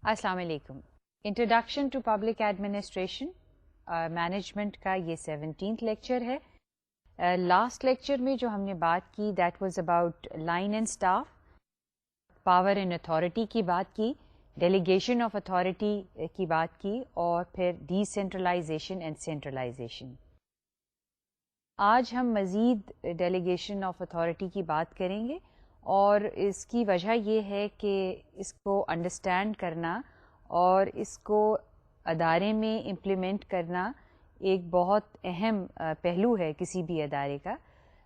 السلام علیکم. Introduction to public administration management کا یہ 17th لیکچر ہے. لاسٹ لیکچر میں جو ہم نے بات کی that was about line and staff, power and authority کی بات کی, ڈیلیگیشن آف اتھارٹی کی بات کی, اور پھر ڈی سینٹرلائزیشن اینڈ سینٹرلائزیشن. آج ہم مزید ڈیلیگیشن آف اتھارٹی کی بات کریں گے, اور اس کی وجہ یہ ہے کہ اس کو انڈرسٹینڈ کرنا اور اس کو ادارے میں امپلیمنٹ کرنا ایک بہت اہم پہلو ہے کسی بھی ادارے کا.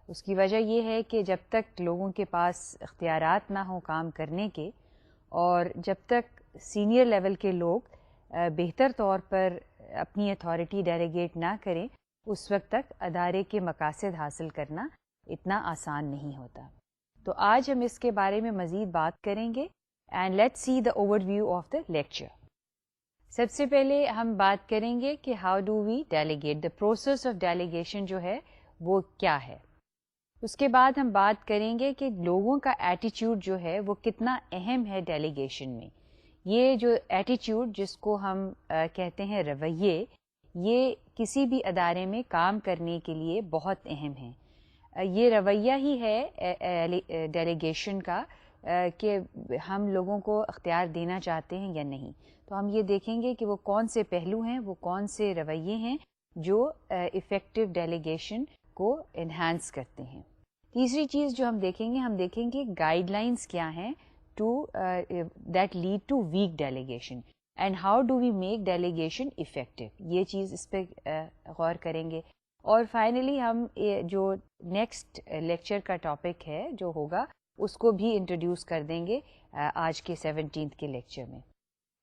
اس کی وجہ یہ ہے کہ جب تک لوگوں کے پاس اختیارات نہ ہوں کام کرنے کے, اور جب تک سینئر لیول کے لوگ بہتر طور پر اپنی اتھارٹی ڈیلیگیٹ نہ کریں, اس وقت تک ادارے کے مقاصد حاصل کرنا اتنا آسان نہیں ہوتا. تو آج ہم اس کے بارے میں مزید بات کریں گے. And let's see the overview of the lecture. سب سے پہلے ہم بات کریں گے کہ how do we delegate, the process of delegation جو ہے وہ کیا ہے. اس کے بعد ہم بات کریں گے کہ لوگوں کا ایٹیچیوڈ جو ہے وہ کتنا اہم ہے ڈیلیگیشن میں. یہ جو ایٹیچیوڈ جس کو ہم کہتے ہیں رویے, یہ کسی بھی ادارے میں کام کرنے کے لیے بہت اہم ہیں. یہ رویہ ہی ہے ڈیلیگیشن کا کہ ہم لوگوں کو اختیار دینا چاہتے ہیں یا نہیں. تو ہم یہ دیکھیں گے کہ وہ کون سے پہلو ہیں, وہ کون سے رویے ہیں جو افیکٹو ڈیلیگیشن کو انہانس کرتے ہیں. تیسری چیز جو ہم دیکھیں گے گائیڈ لائنس کیا ہیں to that lead to weak delegation, and how do we make delegation effective. یہ چیز اس پہ غور کریں گے. اور فائنلی ہم جو نیکسٹ لیکچر کا ٹاپک ہے جو ہوگا اس کو بھی انٹروڈیوس کر دیں گے آج کے 17th کے لیکچر میں.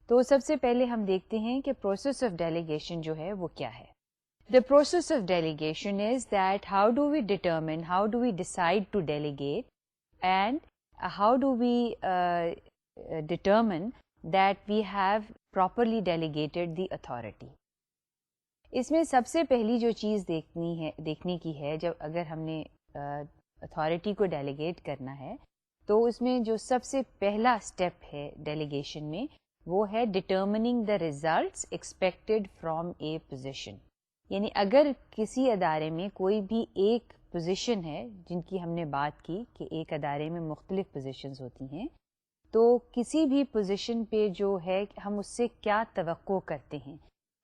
تو سب سے پہلے ہم دیکھتے ہیں کہ پروسیس آف ڈیلیگیشن جو ہے وہ کیا ہے. The process of delegation is that how do we determine, how do we decide to delegate, and how do we determine that we have properly delegated the authority. اس میں سب سے پہلی جو چیز دیکھنے کی ہے جب اگر ہم نے اتھارٹی کو ڈیلیگیٹ کرنا ہے, تو اس میں جو سب سے پہلا اسٹیپ ہے ڈیلیگیشن میں وہ ہے ڈٹرمننگ the results expected from a position. یعنی اگر کسی ادارے میں کوئی بھی ایک پوزیشن ہے, جن کی ہم نے بات کی کہ ایک ادارے میں مختلف پوزیشنز ہوتی ہیں, تو کسی بھی پوزیشن پہ جو ہے ہم اس سے کیا توقع کرتے ہیں,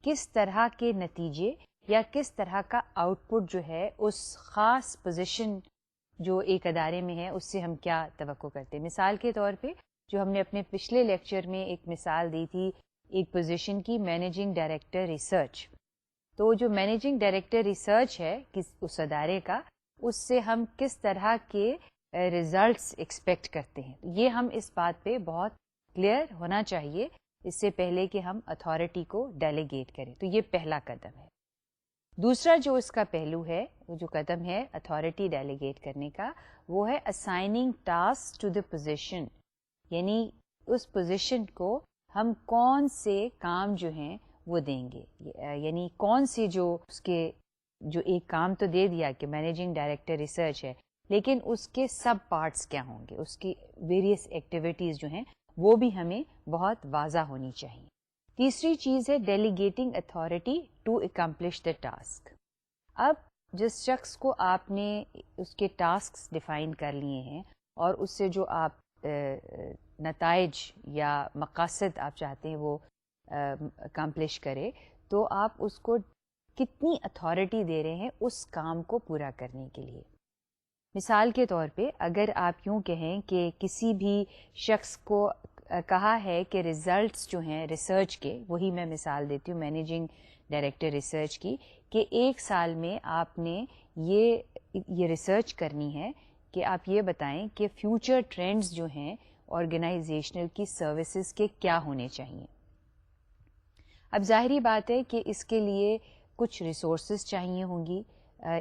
کس طرح کے نتیجے یا کس طرح کا آؤٹ پٹ جو ہے اس خاص پوزیشن جو ایک ادارے میں ہے اس سے ہم کیا توقع کرتے ہیں. مثال کے طور پہ جو ہم نے اپنے پچھلے لیکچر میں ایک مثال دی تھی ایک پوزیشن کی, مینیجنگ ڈائریکٹر ریسرچ. تو جو مینیجنگ ڈائریکٹر ریسرچ ہے اس ادارے کا, اس سے ہم کس طرح کے ریزلٹس ایکسپیکٹ کرتے ہیں. یہ ہم اس بات پہ بہت کلیئر ہونا چاہیے اس سے پہلے کہ ہم اتھارٹی کو ڈیلیگیٹ کریں. تو یہ پہلا قدم ہے. دوسرا جو اس کا پہلو ہے, وہ جو قدم ہے اتھارٹی ڈیلیگیٹ کرنے کا, وہ ہے assigning task to the position. یعنی اس پوزیشن کو ہم کون سے کام جو ہیں وہ دیں گے. یعنی کون سے جو اس کے جو ایک کام تو دے دیا کہ مینیجنگ ڈائریکٹر ریسرچ ہے, لیکن اس کے سب پارٹس کیا ہوں گے, اس کی ویریس ایکٹیویٹیز جو ہیں وہ بھی ہمیں بہت واضح ہونی چاہیے. تیسری چیز ہے delegating authority to accomplish the task. اب جس شخص کو آپ نے اس کے ٹاسکس ڈیفائن کر لیے ہیں اور اس سے جو آپ نتائج یا مقاصد آپ چاہتے ہیں وہ اکمپلش کرے, تو آپ اس کو کتنی اتھارٹی دے رہے ہیں اس کام کو پورا کرنے کے لیے. مثال کے طور پہ اگر آپ یوں کہیں کہ کسی بھی شخص کو کہا ہے کہ ریزلٹس جو ہیں ریسرچ کے, وہی میں مثال دیتی ہوں مینیجنگ ڈائریکٹر ریسرچ کی, کہ ایک سال میں آپ نے یہ ریسرچ کرنی ہے کہ آپ یہ بتائیں کہ فیوچر ٹرینڈز جو ہیں آرگنائزیشنل کی سروسز کے کیا ہونے چاہیے. اب ظاہری بات ہے کہ اس کے لیے کچھ ریسورسز چاہیے ہوں گی,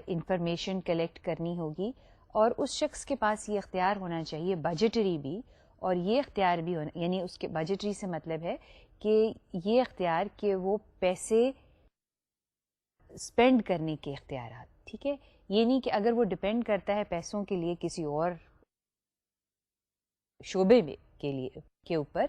انفارمیشن کلیکٹ کرنی ہوگی, اور اس شخص کے پاس یہ اختیار ہونا چاہیے بجٹری بھی, اور یہ اختیار بھی ہونا, یعنی اس کے بجٹری سے مطلب ہے کہ یہ اختیار کہ وہ پیسے اسپینڈ کرنے کے اختیارات. ٹھیک ہے, یہ نہیں کہ اگر وہ ڈپینڈ کرتا ہے پیسوں کے لیے کسی اور شعبے میں کے اوپر,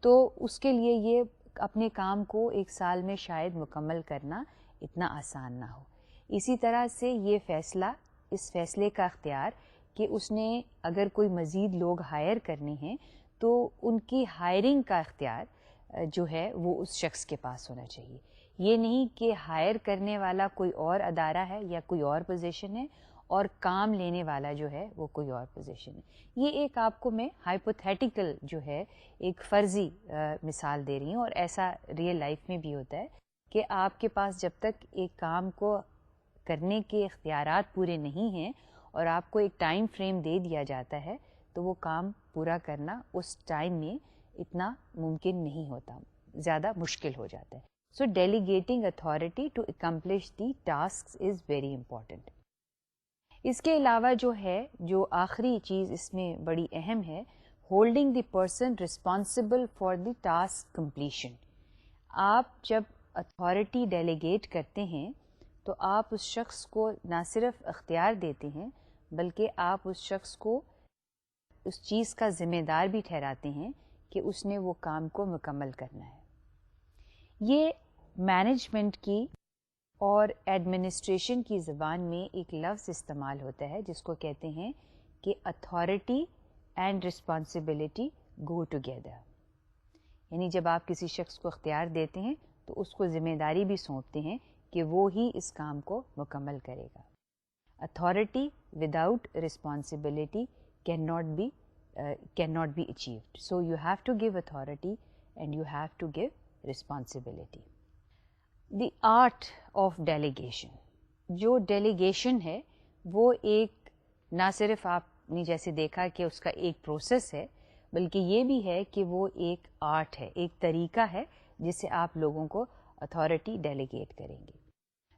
تو اس کے لیے یہ اپنے کام کو ایک سال میں شاید مکمل کرنا اتنا آسان نہ ہو. اسی طرح سے یہ فیصلہ، اس فیصلے کا اختیار کہ اس نے اگر کوئی مزید لوگ ہائر کرنے ہیں تو ان کی ہائرنگ کا اختیار جو ہے وہ اس شخص کے پاس ہونا چاہیے. یہ نہیں کہ ہائر کرنے والا کوئی اور ادارہ ہے یا کوئی اور پوزیشن ہے اور کام لینے والا جو ہے وہ کوئی اور پوزیشن ہے. یہ ایک آپ کو میں ہائپوتھیٹیکل جو ہے ایک فرضی مثال دے رہی ہوں، اور ایسا ریئل لائف میں بھی ہوتا ہے کہ آپ کے پاس جب تک ایک کام کو کرنے کے اختیارات پورے نہیں ہیں اور آپ کو ایک ٹائم فریم دے دیا جاتا ہے تو وہ کام پورا کرنا اس ٹائم میں اتنا ممکن نہیں ہوتا، زیادہ مشکل ہو جاتا ہے. So delegating authority to accomplish the task is very important. اس کے علاوہ جو آخری چیز اس میں بڑی اہم ہے، holding the person responsible for the task completion. آپ جب اتھارٹی ڈیلیگیٹ کرتے ہیں تو آپ اس شخص کو نہ صرف اختیار دیتے ہیں بلکہ آپ اس شخص کو اس چیز کا ذمہ دار بھی ٹھہراتے ہیں کہ اس نے وہ کام کو مکمل کرنا ہے. یہ مینجمنٹ کی اور ایڈمنسٹریشن کی زبان میں ایک لفظ استعمال ہوتا ہے جس کو کہتے ہیں کہ authority and responsibility go together. یعنی جب آپ کسی شخص کو اختیار دیتے ہیں تو اس کو ذمہ داری بھی سونپتے ہیں کہ وہ ہی اس کام کو مکمل کرے گا. Authority without responsibility cannot be achieved. So you have to give authority and you have to give responsibility. The art of delegation. جو ڈیلیگیشن ہے وہ ایک نہ صرف آپ نے جیسے دیکھا کہ اس کا ایک پروسیس ہے بلکہ یہ بھی ہے کہ وہ ایک آرٹ ہے، ایک طریقہ ہے جس سے آپ لوگوں کو اتھارٹی ڈیلیگیٹ کریں گے.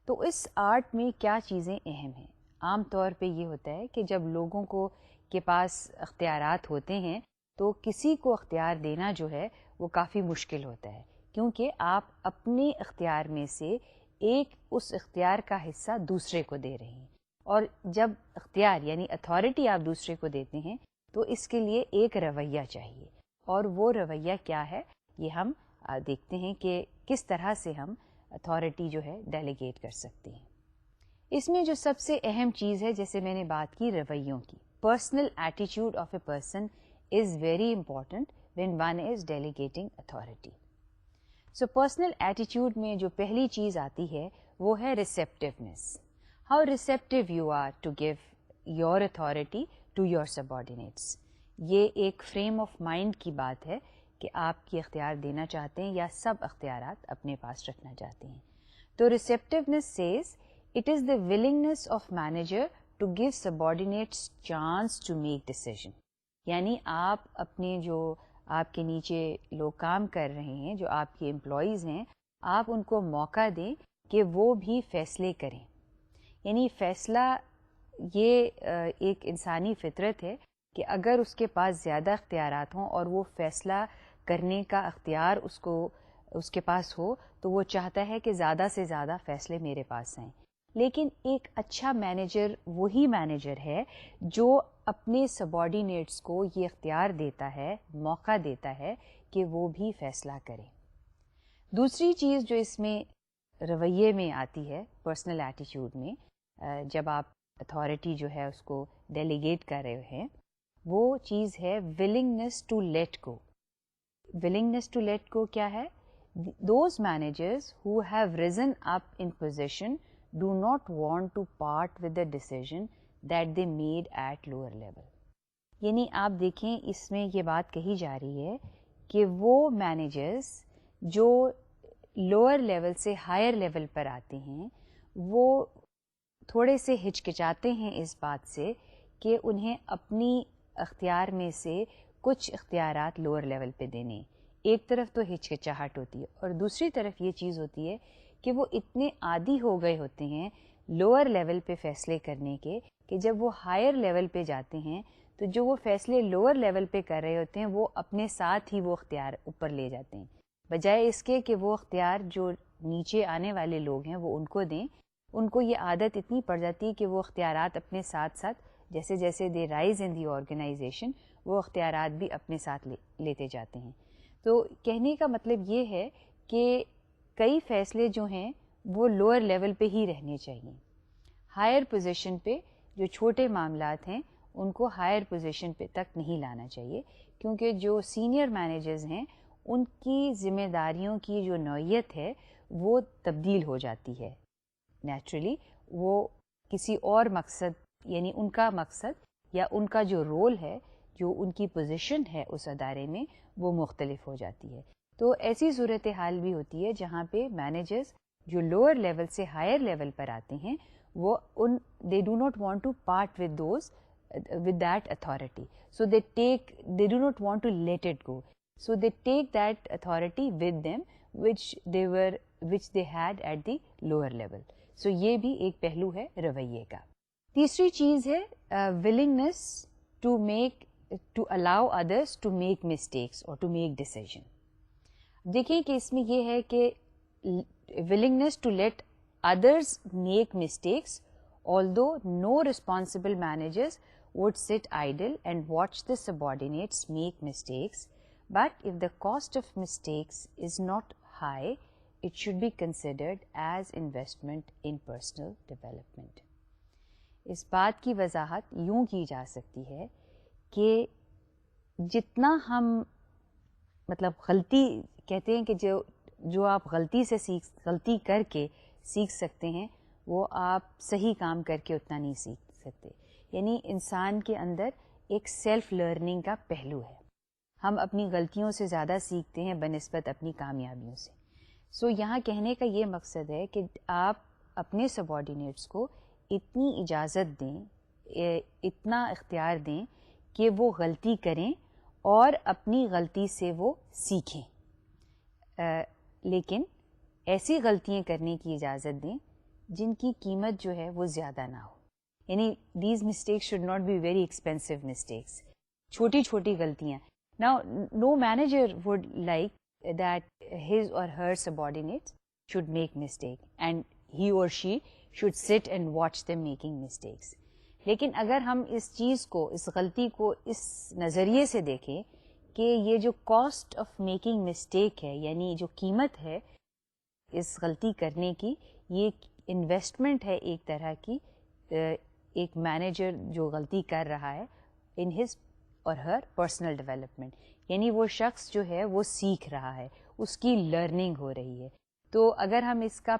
تو اس آرٹ میں کیا چیزیں اہم ہیں؟ عام طور پہ یہ ہوتا ہے کہ جب لوگوں کو کے پاس اختیارات ہوتے ہیں تو کسی کو اختیار دینا جو ہے وہ کافی مشکل ہوتا ہے، کیونکہ آپ اپنے اختیار میں سے ایک اس اختیار کا حصہ دوسرے کو دے رہے ہیں. اور جب اختیار یعنی اتھارٹی آپ دوسرے کو دیتے ہیں تو اس کے لیے ایک رویہ چاہیے، اور وہ رویہ کیا ہے یہ ہم دیکھتے ہیں کہ کس طرح سے ہم اتھارٹی جو ہے ڈیلیگیٹ کر سکتے ہیں. اس میں جو سب سے اہم چیز ہے، جیسے میں نے بات کی رویوں کی، personal attitude of a person is very important when one is delegating authority. So personal attitude میں جو پہلی چیز آتی ہے وہ ہے receptiveness. How receptive you are to give your authority to your subordinates. یہ ایک فریم آف مائنڈ کی بات ہے کہ آپ کی اختیار دینا چاہتے ہیں یا سب اختیارات اپنے پاس رکھنا چاہتے ہیں. تو receptiveness says it is the willingness of manager to give subordinates chance to make decision. یعنی آپ اپنے جو آپ کے نیچے لوگ کام کر رہے ہیں، جو آپ کے امپلائیز ہیں، آپ ان کو موقع دیں کہ وہ بھی فیصلے کریں. یعنی فیصلہ یہ ایک انسانی فطرت ہے کہ اگر اس کے پاس زیادہ اختیارات ہوں اور وہ فیصلہ کرنے کا اختیار اس کے پاس ہو تو وہ چاہتا ہے کہ زیادہ سے زیادہ فیصلے میرے پاس آئیں. لیکن ایک اچھا مینیجر وہی مینیجر ہے جو اپنے سبارڈینیٹس کو یہ اختیار دیتا ہے، موقع دیتا ہے کہ وہ بھی فیصلہ کریں. دوسری چیز جو اس میں رویے میں آتی ہے پرسنل ایٹیٹیوڈ میں، جب آپ اتھارٹی جو ہے اس کو ڈیلیگیٹ کر رہے ہیں، وہ چیز ہے willingness to let go. Willingness to let go کیا ہے؟ Those managers who have risen up in position do not want to part with the decision that they made at lower level. یعنی آپ دیکھیں اس میں یہ بات کہی جا رہی ہے کہ وہ مینیجرز جو لوور لیول سے ہائر لیول پر آتے ہیں وہ تھوڑے سے ہچکچاتے ہیں اس بات سے کہ انہیں اپنی اختیار میں سے کچھ اختیارات لوور لیول پہ دینے. ایک طرف تو ہچکچاہٹ ہوتی ہے اور دوسری طرف یہ چیز ہوتی ہے کہ وہ اتنے عادی ہو گئے ہوتے ہیں لوور لیول پہ فیصلے کرنے کے کہ جب وہ ہائر لیول پہ جاتے ہیں تو جو وہ فیصلے لوور لیول پہ کر رہے ہوتے ہیں وہ اپنے ساتھ ہی وہ اختیار اوپر لے جاتے ہیں، بجائے اس کے کہ وہ اختیار جو نیچے آنے والے لوگ ہیں وہ ان کو دیں. ان کو یہ عادت اتنی پڑ جاتی ہے کہ وہ اختیارات اپنے ساتھ ساتھ جیسے جیسے دے رائز ان دی آرگنائزیشن وہ اختیارات بھی اپنے ساتھ لیتے جاتے ہیں. تو کہنے کا مطلب یہ ہے کہ کئی فیصلے جو ہیں وہ لوور لیول پہ ہی رہنے چاہیے. ہائر پوزیشن پہ جو چھوٹے معاملات ہیں ان کو ہائر پوزیشن پہ تک نہیں لانا چاہیے, کیونکہ جو سینئر مینیجرز ہیں ان کی ذمہ داریوں کی جو نوعیت ہے وہ تبدیل ہو جاتی ہے نیچرلی. وہ کسی اور مقصد, یعنی ان کا مقصد یا ان کا جو رول ہے, جو ان کی پوزیشن ہے اس ادارے میں, وہ مختلف ہو جاتی ہے. تو ایسی صورتحال بھی ہوتی ہے جہاں پہ مینیجرز جو لوور لیول سے ہائر لیول پر آتے ہیں وہ they do not want to part with that authority, so they do not want to let it go, so they take that authority with them which they had at the lower level. so یہ بھی ایک پہلو ہے رویے کا. تیسری چیز ہے willingness to allow others to make mistakes or to make decision. دیکھیں کہ اس میں یہ ہے کہ willingness to let others make mistakes, although no responsible managers would sit idle and watch the subordinates make mistakes, but if the cost of mistakes is not high, it should be considered as investment in personal development. اس بات کی وضاحت یوں کی جا سکتی ہے کہ جتنا ہم غلطی کہتے ہیں کہ جو آپ غلطی کر کے سیکھ سکتے ہیں وہ آپ صحیح کام کر کے اتنا نہیں سیکھ سکتے. یعنی انسان کے اندر ایک سیلف لرننگ کا پہلو ہے. ہم اپنی غلطیوں سے زیادہ سیکھتے ہیں بنسبت اپنی کامیابیوں سے. سو یہاں کہنے کا یہ مقصد ہے کہ آپ اپنے سبارڈینیٹس کو اتنی اجازت دیں, اتنا اختیار دیں کہ وہ غلطی کریں اور اپنی غلطی سے وہ سیکھیں, لیکن ایسی غلطیاں کرنے کی اجازت دیں جن کی قیمت جو ہے وہ زیادہ نہ ہو. یعنی these mistakes should not be very expensive mistakes, چھوٹی چھوٹی غلطیاں. Now no manager would like that his or her subordinates should make mistake and he or she should sit and watch them making mistakes. لیکن اگر ہم اس چیز کو, اس غلطی کو اس نظریے سے دیکھیں کہ یہ جو کاسٹ آف میکنگ مسٹیک ہے, یعنی جو قیمت ہے اس غلطی کرنے کی, یہ انویسٹمنٹ ہے ایک طرح کی. ایک مینیجر جو غلطی کر رہا ہے in his or Hare personal development, یعنی وہ شخص جو ہے وہ سیکھ رہا ہے, اس کی لرننگ ہو رہی ہے. تو اگر ہم اس کا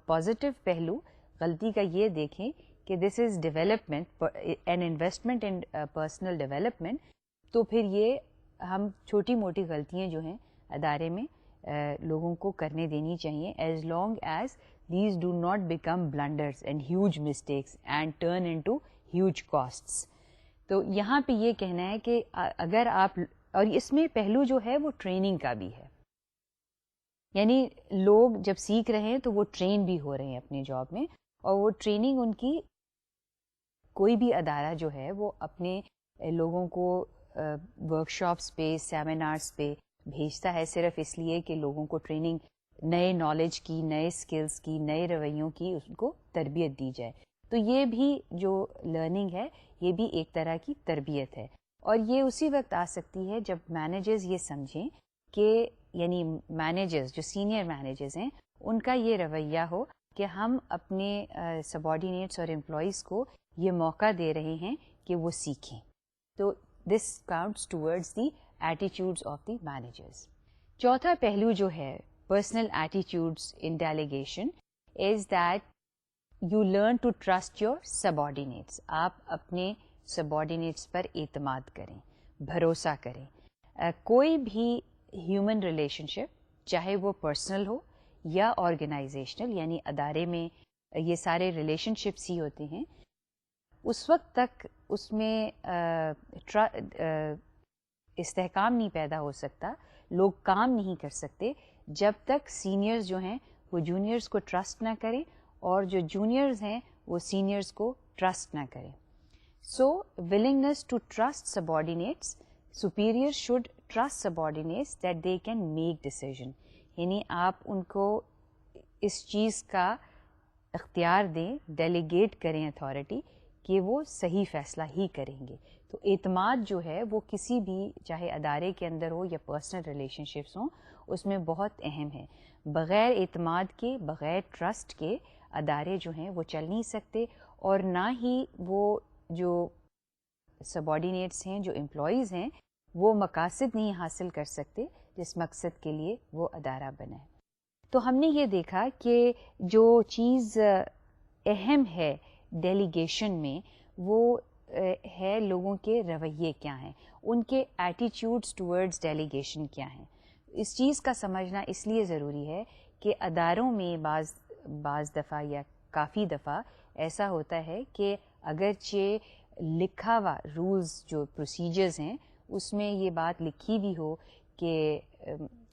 پازیٹیو پہلو غلطی کا یہ دیکھیں کہ this is development an investment in personal development, تو پھر یہ ہم چھوٹی موٹی غلطیاں جو ہیں ادارے میں لوگوں کو کرنے دینی چاہیے, as long as these do not become blunders and huge mistakes and turn into huge costs. تو یہاں پہ یہ کہنا ہے کہ اگر آپ, اور اس میں پہلو جو ہے وہ ٹریننگ کا بھی ہے, یعنی لوگ جب سیکھ رہے ہیں تو وہ ٹرین بھی ہو رہے ہیں اپنے جاب میں, اور وہ ٹریننگ ان کی کوئی بھی ادارہ جو ہے وہ اپنے لوگوں کو ورکشاپس پہ, سیمینارز پہ بھیجتا ہے صرف اس لیے کہ لوگوں کو ٹریننگ, نئے نالج کی, نئے سکلز کی, نئے رویوں کی ان کو تربیت دی جائے. تو یہ بھی جو لرننگ ہے یہ بھی ایک طرح کی تربیت ہے, اور یہ اسی وقت آ سکتی ہے جب مینیجرز یہ سمجھیں کہ, یعنی مینیجرز جو سینئر مینیجرز ہیں ان کا یہ رویہ ہو کہ ہم اپنے سبارڈینیٹس اور امپلائیز کو یہ موقع دے رہے ہیں کہ وہ سیکھیں. تو this counts towards the attitudes of the managers. چوتھا پہلو جو ہے personal attitudes in delegation is that you learn to trust your subordinates. آپ اپنے سبارڈینیٹس پر اعتماد کریں, بھروسہ کریں. کوئی بھی ہیومن ریلیشن شپ, چاہے وہ پرسنل ہو یا آرگنائزیشنل, یعنی ادارے میں یہ سارے ریلیشن شپس ہی ہوتے ہیں, اس وقت تک اس میں استحکام نہیں پیدا ہو سکتا, لوگ کام نہیں کر سکتے جب تک سینئرز جو ہیں وہ جونیئرز کو ٹرسٹ نہ کریں اور جو جونیئرز ہیں وہ سینئرز کو ٹرسٹ نہ کریں. سو willingness to trust subordinates, superiors should trust subordinates that they can make decision. یعنی آپ ان کو اس چیز کا اختیار دیں, ڈیلیگیٹ کریں اتھارٹی کہ وہ صحیح فیصلہ ہی کریں گے. تو اعتماد جو ہے وہ کسی بھی چاہے ادارے کے اندر ہو یا پرسنل ریلیشن شپس ہوں اس میں بہت اہم ہے. بغیر اعتماد کے بغیر ٹرسٹ کے ادارے جو ہیں وہ چل نہیں سکتے, اور نہ ہی وہ جو سب آرڈینیٹس ہیں جو امپلائیز ہیں وہ مقاصد نہیں حاصل کر سکتے جس مقصد کے لیے وہ ادارہ بنا ہے. تو ہم نے یہ دیکھا کہ جو چیز اہم ہے ڈیلیگیشن میں وہ ہے لوگوں کے رویے کیا ہیں, ان کے ایٹیٹیوڈز ٹورڈز ڈیلیگیشن کیا ہیں. اس چیز کا سمجھنا اس لیے ضروری ہے کہ اداروں میں بعض دفعہ یا کافی دفعہ ایسا ہوتا ہے کہ اگرچہ لکھا ہوا رولز جو پروسیجرز ہیں اس میں یہ بات لکھی بھی ہو کہ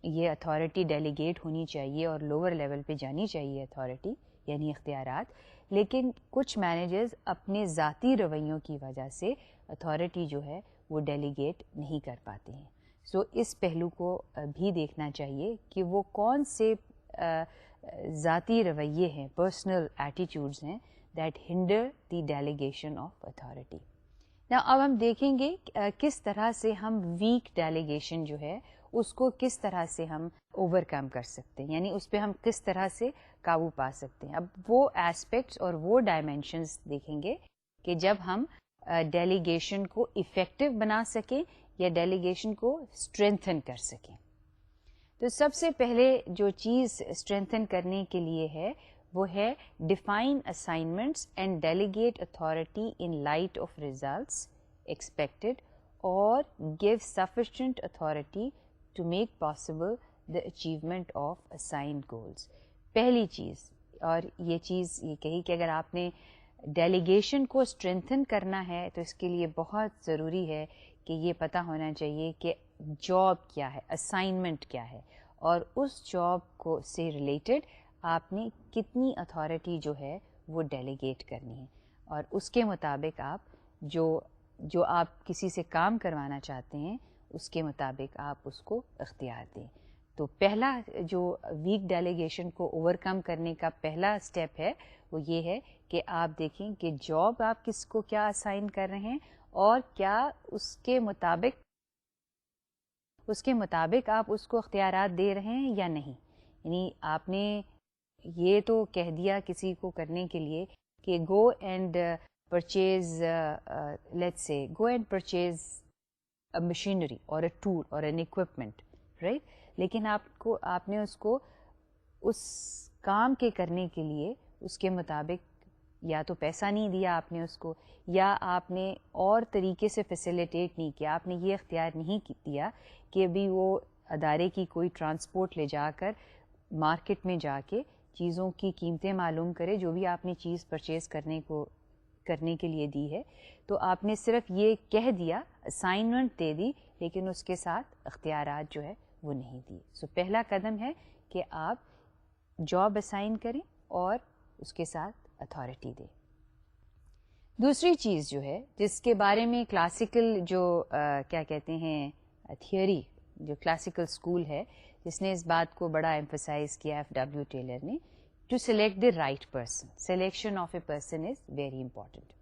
یہ اتھارٹی ڈیلیگیٹ ہونی چاہیے اور لوور لیول پہ جانی چاہیے اتھارٹی یعنی اختیارات, لیکن کچھ مینیجرز اپنے ذاتی رویوں کی وجہ سے اتھارٹی جو ہے وہ ڈیلیگیٹ نہیں کر پاتے ہیں. سو اس پہلو کو بھی دیکھنا چاہیے کہ وہ کون سے ذاتی رویے ہیں, پرسنل ایٹیٹیوڈز ہیں that hinder the delegation of authority. اب ہم دیکھیں گے کس طرح سے ہم ویک ڈیلیگیشن جو ہے اس کو کس طرح سے ہم اوور کم کر سکتے ہیں, یعنی اس پہ ہم کس طرح سے قابو پا سکتے ہیں. اب وہ ایسپیکٹس اور وہ ڈائمینشنز دیکھیں گے کہ جب ہم ڈیلیگیشن کو افیکٹو بنا سکیں یا ڈیلیگیشن کو اسٹرینتھن کر سکیں. تو سب سے پہلے جو چیز اسٹرینتھن کرنے کے لیے ہے وہ ہے define assignments and delegate authority in light of results expected اور give sufficient authority to make possible the achievement of assigned goals. پہلی چیز, اور یہ چیز یہ کہی کہ اگر آپ نے ڈیلیگیشن کو اسٹرینتھن کرنا ہے تو اس کے لیے بہت ضروری ہے کہ یہ پتہ ہونا چاہیے کہ جاب کیا ہے, اسائنمنٹ کیا ہے, اور اس جاب کو سے ریلیٹڈ آپ نے کتنی اتھارٹی جو ہے وہ ڈیلیگیٹ کرنی ہے, اور اس کے مطابق آپ جو آپ کسی سے کام کروانا چاہتے ہیں اس کے مطابق آپ اس کو اختیار دیں. تو پہلا جو ویک ڈیلیگیشن کو اوور کم کرنے کا پہلا اسٹیپ ہے وہ یہ ہے کہ آپ دیکھیں کہ جاب آپ کس کو کیا اسائن کر رہے ہیں اور کیا اس کے مطابق آپ اس کو اختیارات دے رہے ہیں یا نہیں. یعنی آپ نے یہ تو کہہ دیا کسی کو کرنے کے لیے کہ go and purchase let's say go and purchase a machinery اور اے ٹول اور این اکوپمنٹ, رائٹ, لیکن آپ نے اس کو اس کام کے کرنے کے لیے اس کے مطابق یا تو پیسہ نہیں دیا آپ نے اس کو, یا آپ نے اور طریقے سے فیسیلیٹیٹ نہیں کیا, آپ نے یہ اختیار نہیں دیا کہ ابھی وہ ادارے کی کوئی ٹرانسپورٹ لے جا کر مارکیٹ میں جا کے چیزوں کی قیمتیں معلوم کرے جو بھی آپ نے چیز پرچیز کرنے کے لیے دی ہے. تو آپ نے صرف یہ کہہ دیا, اسائنمنٹ دے دی, لیکن اس کے ساتھ اختیارات جو ہے وہ نہیں دی. سو پہلا قدم ہے کہ آپ جاب اسائن کریں اور اس کے ساتھ اتھارٹی دیں. دوسری چیز جو ہے جس کے بارے میں کلاسیکل جو کیا کہتے ہیں تھیوری, جو کلاسیکل اسکول ہے جس نے اس بات کو بڑا ایمفسائز کیا, ایف ڈبلیو ٹیلر نے, to select the right person. Selection of a person is very important.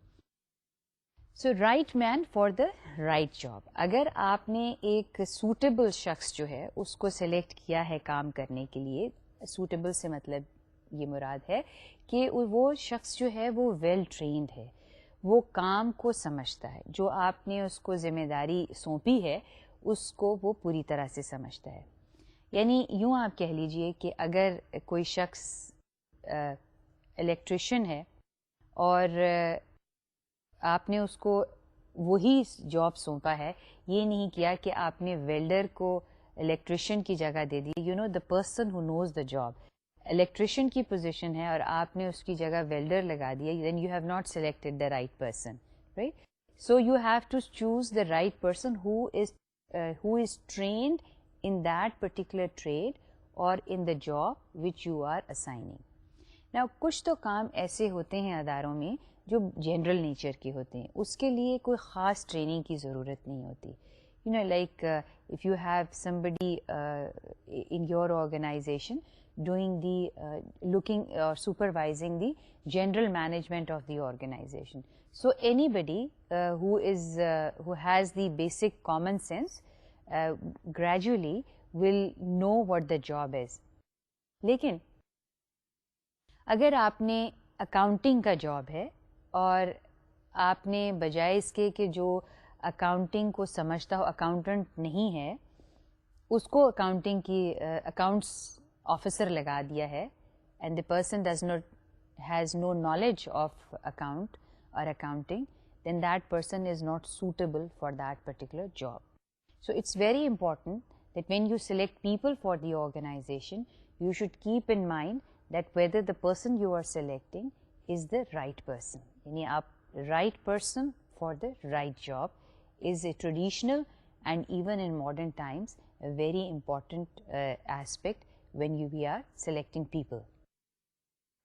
So right man for the right job. اگر آپ نے ایک سوٹیبل شخص جو ہے اس کو سلیکٹ کیا ہے کام کرنے کے لیے, سوٹیبل سے مطلب یہ مراد ہے کہ وہ شخص جو ہے وہ ویل ٹرینڈ ہے, وہ کام کو سمجھتا ہے, جو آپ نے اس کو ذمہ داری سونپی ہے اس کو وہ پوری طرح سے سمجھتا ہے. یعنی یوں آپ کہہ لیجئے کہ اگر کوئی شخص الیکٹریشین ہے اور آپ نے اس کو وہی جاب سونپا ہے, یہ نہیں کیا کہ آپ نے ویلڈر کو الیکٹریشین کی جگہ دے دی, you know the person who knows the job. Electrician کی پوزیشن ہے اور آپ نے اس کی جگہ ویلڈر لگا دیا, then you have not selected the right person, right. So you have to choose the right person who is trained in that particular trade or in the job which you are assigning. Now کچھ تو کام ایسے ہوتے ہیں اداروں میں جو general nature کے ہوتے ہیں, اس کے لیے کوئی خاص ٹریننگ کی ضرورت نہیں ہوتی. You know, like if you have somebody in your organization doing the looking or supervising the general management of the organization. So anybody who has the basic common sense gradually will know what the job is. لیکن اگر آپ نے accounting کا job ہے اور آپ نے بجائے اس کے کہ جو اکاؤنٹنگ کو سمجھتا ہو اکاؤنٹنٹ نہیں ہے اس کو اکاؤنٹنگ کی اکاؤنٹس آفیسر لگا دیا ہے and the person does not has no knowledge of account اور accounting then that person is not suitable for that particular job. So it's very important that when you select people for the organization, you should keep in mind that whether the person you are selecting is the right person. Yani aap right person for the right job is a traditional and even in modern times a very important aspect when we are selecting people.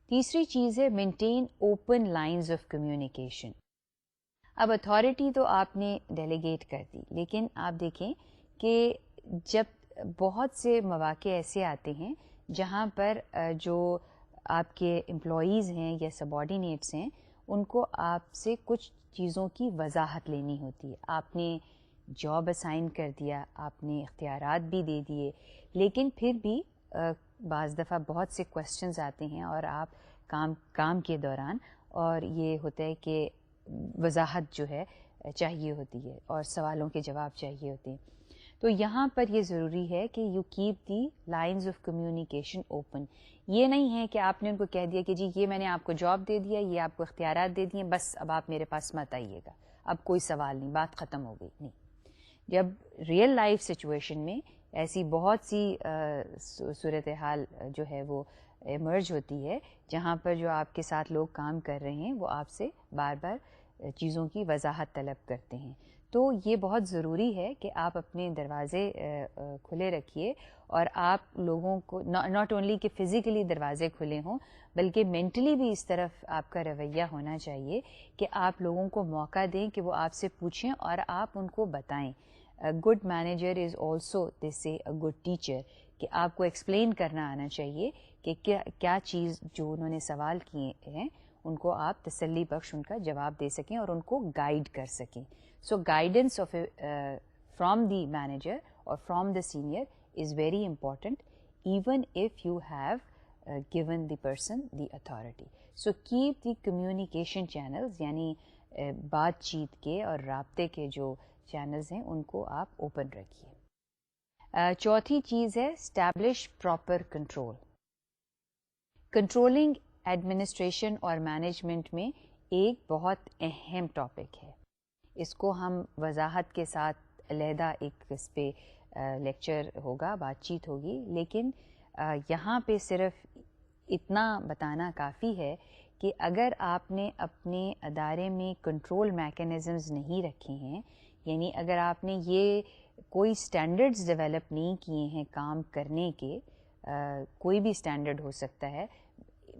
تیسری چیز ہے maintain open lines of communication. اب authority تو آپ نے delegate کر دی لیکن آپ دیکھیں کہ جب بہت سے مواقع ایسے آتے ہیں جہاں پر جو آپ کے امپلائیز ہیں یا سبارڈینیٹس ہیں ان کو آپ سے کچھ چیزوں کی وضاحت لینی ہوتی ہے. آپ نے جاب اسائن کر دیا, آپ نے اختیارات بھی دے دیے, لیکن پھر بھی بعض دفعہ بہت سے کویسچنز آتے ہیں اور آپ کام کے دوران اور یہ ہوتا ہے کہ وضاحت جو ہے چاہیے ہوتی ہے اور سوالوں کے جواب چاہیے ہوتے ہیں. تو یہاں پر یہ ضروری ہے کہ you keep the lines of communication open. یہ نہیں ہے کہ آپ نے ان کو کہہ دیا کہ جی یہ میں نے آپ کو جاب دے دیا, یہ آپ کو اختیارات دے دیے, بس اب آپ میرے پاس مت آئیے گا, اب کوئی سوال نہیں, بات ختم ہو گئی. نہیں, جب ریئل لائف سچویشن میں ایسی بہت سی صورتحال جو ہے وہ ایمرج ہوتی ہے جہاں پر جو آپ کے ساتھ لوگ کام کر رہے ہیں وہ آپ سے بار بار چیزوں کی وضاحت طلب کرتے ہیں. تو یہ بہت ضروری ہے کہ آپ اپنے دروازے کھلے رکھیے اور آپ لوگوں کو ناٹ اونلی کہ فزیکلی دروازے کھلے ہوں بلکہ مینٹلی بھی اس طرف آپ کا رویہ ہونا چاہیے کہ آپ لوگوں کو موقع دیں کہ وہ آپ سے پوچھیں اور آپ ان کو بتائیں. Good manager is also this a good teacher, کہ آپ کو ایکسپلین کرنا آنا چاہیے کہ کیا چیز جو انہوں نے سوال کیے ہیں ان کو آپ تسلی بخش ان کا جواب دے سکیں اور ان کو گائیڈ کر سکیں. So guidance of from the manager اور from the senior is very important even if you have given the person the authority. So keep the communication channels یعنی بات چیت کے اور رابطے کے جو چینلز ہیں ان کو آپ اوپن رکھیے. چوتھی چیز ہے establish proper control. Controlling administration اور مینجمنٹ میں ایک بہت اہم ٹاپک ہے. اس کو ہم وضاحت کے ساتھ علیحدہ ایک اس پہ لیکچر ہوگا, بات چیت ہوگی, لیکن یہاں پہ صرف اتنا بتانا کافی ہے کہ اگر آپ نے اپنے ادارے میں کنٹرول میکینزمز نہیں رکھے ہیں, یعنی اگر آپ نے یہ کوئی اسٹینڈرڈز ڈیولپ نہیں کیے ہیں کام کرنے کے, کوئی بھی اسٹینڈرڈ ہو سکتا ہے.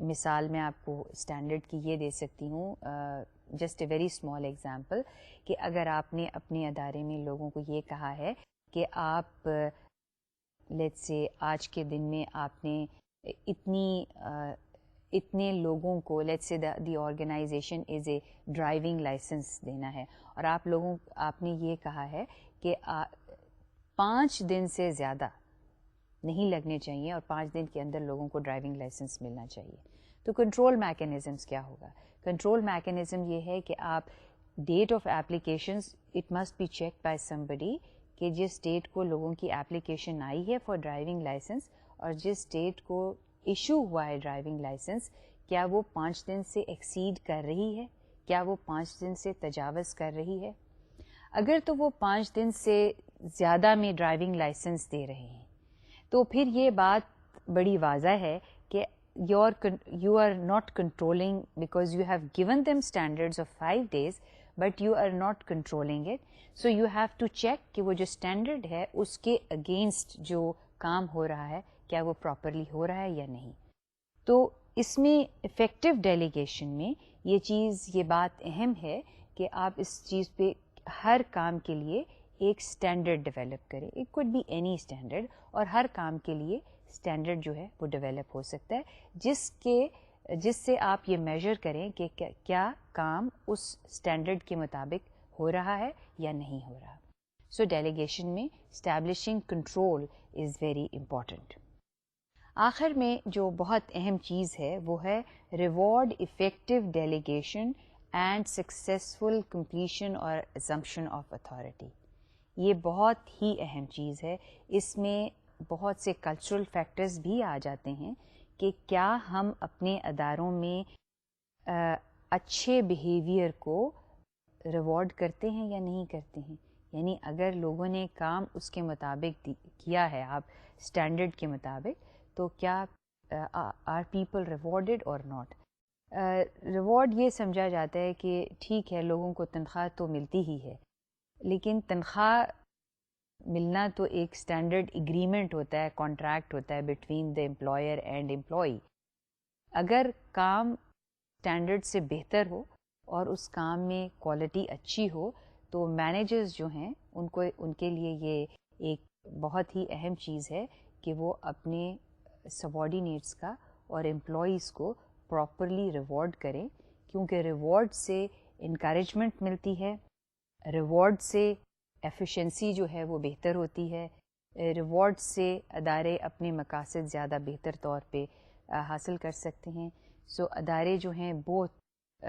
مثال میں آپ کو اسٹینڈرڈ کی یہ دے سکتی ہوں, just a very small example, کہ اگر آپ نے اپنے ادارے میں لوگوں کو یہ کہا ہے کہ آپ لیٹس سے آج کے دن میں آپ نے اتنے لوگوں کو let's say the organization is a driving license دینا ہے, اور آپ نے یہ کہا ہے کہ 5 دن سے زیادہ نہیں لگنے چاہیے اور 5 دن کے اندر لوگوں کو ڈرائیونگ لائسنس ملنا چاہیے. تو کنٹرول میکینزمس کیا ہوگا؟ کنٹرول میکینزم یہ ہے کہ آپ date of applications it must be check by somebody, کہ جس ڈیٹ کو لوگوں کی ایپلیکیشن آئی ہے فار ڈرائیونگ لائسنس اور جس ڈیٹ کو ایشو ہوا ہے ڈرائیونگ لائسنس, کیا وہ 5 دن سے ایکسیڈ کر رہی ہے, کیا وہ 5 دن سے تجاوز کر رہی ہے. اگر تو وہ 5 دن سے زیادہ میں ڈرائیونگ لائسنس دے رہے ہیں تو پھر یہ بات بڑی واضح ہے کہ you are not controlling because you have given them standards of 5 days but you are not controlling it. So you have to check کہ وہ جو standard ہے اس کے against جو کام ہو رہا ہے کیا وہ properly ہو رہا ہے یا نہیں. تو اس میں effective delegation میں یہ بات اہم ہے کہ آپ اس چیز پہ ہر کام کے لیے ایک اسٹینڈرڈ ڈیولپ کریں. It could be any standard, اور ہر کام کے لیے اسٹینڈرڈ جو ہے وہ ڈیولپ ہو سکتا ہے جس سے آپ یہ میجر کریں کہ کیا کام اس اسٹینڈرڈ کے مطابق ہو رہا ہے یا نہیں ہو رہا. سو ڈیلیگیشن میں establishing control is very important. آخر میں جو بہت اہم چیز ہے وہ ہے reward effective delegation and successful completion اور assumption آف اتھارٹی. یہ بہت ہی اہم چیز ہے. اس میں بہت سے کلچرل فیکٹرز بھی آ جاتے ہیں کہ کیا ہم اپنے اداروں میں اچھے بیہیویئر کو ریوارڈ کرتے ہیں یا نہیں کرتے ہیں. یعنی اگر لوگوں نے کام اس کے مطابق کیا ہے آپ اسٹینڈرڈ کے مطابق تو کیا آر پیپل ریوارڈیڈ اور ناٹ. ریوارڈ یہ سمجھا جاتا ہے کہ ٹھیک ہے لوگوں کو تنخواہ تو ملتی ہی ہے لیکن تنخواہ ملنا تو ایک اسٹینڈرڈ ایگریمنٹ ہوتا ہے, کانٹریکٹ ہوتا ہے between the employer and employee. اگر کام اسٹینڈرڈ سے بہتر ہو اور اس کام میں کوالٹی اچھی ہو تو مینیجرز جو ہیں ان کے لیے یہ ایک بہت ہی اہم چیز ہے کہ وہ اپنے سبارڈینیٹس کا اور امپلائیز کو پراپرلی ریوارڈ کریں, کیونکہ ریوارڈ سے انکریجمنٹ ملتی ہے, ریوارڈ سے ایفیشنسی جو ہے وہ بہتر ہوتی ہے, ریوارڈ سے ادارے اپنے مقاصد زیادہ بہتر طور پہ حاصل کر سکتے ہیں. سو ادارے جو ہیں بہت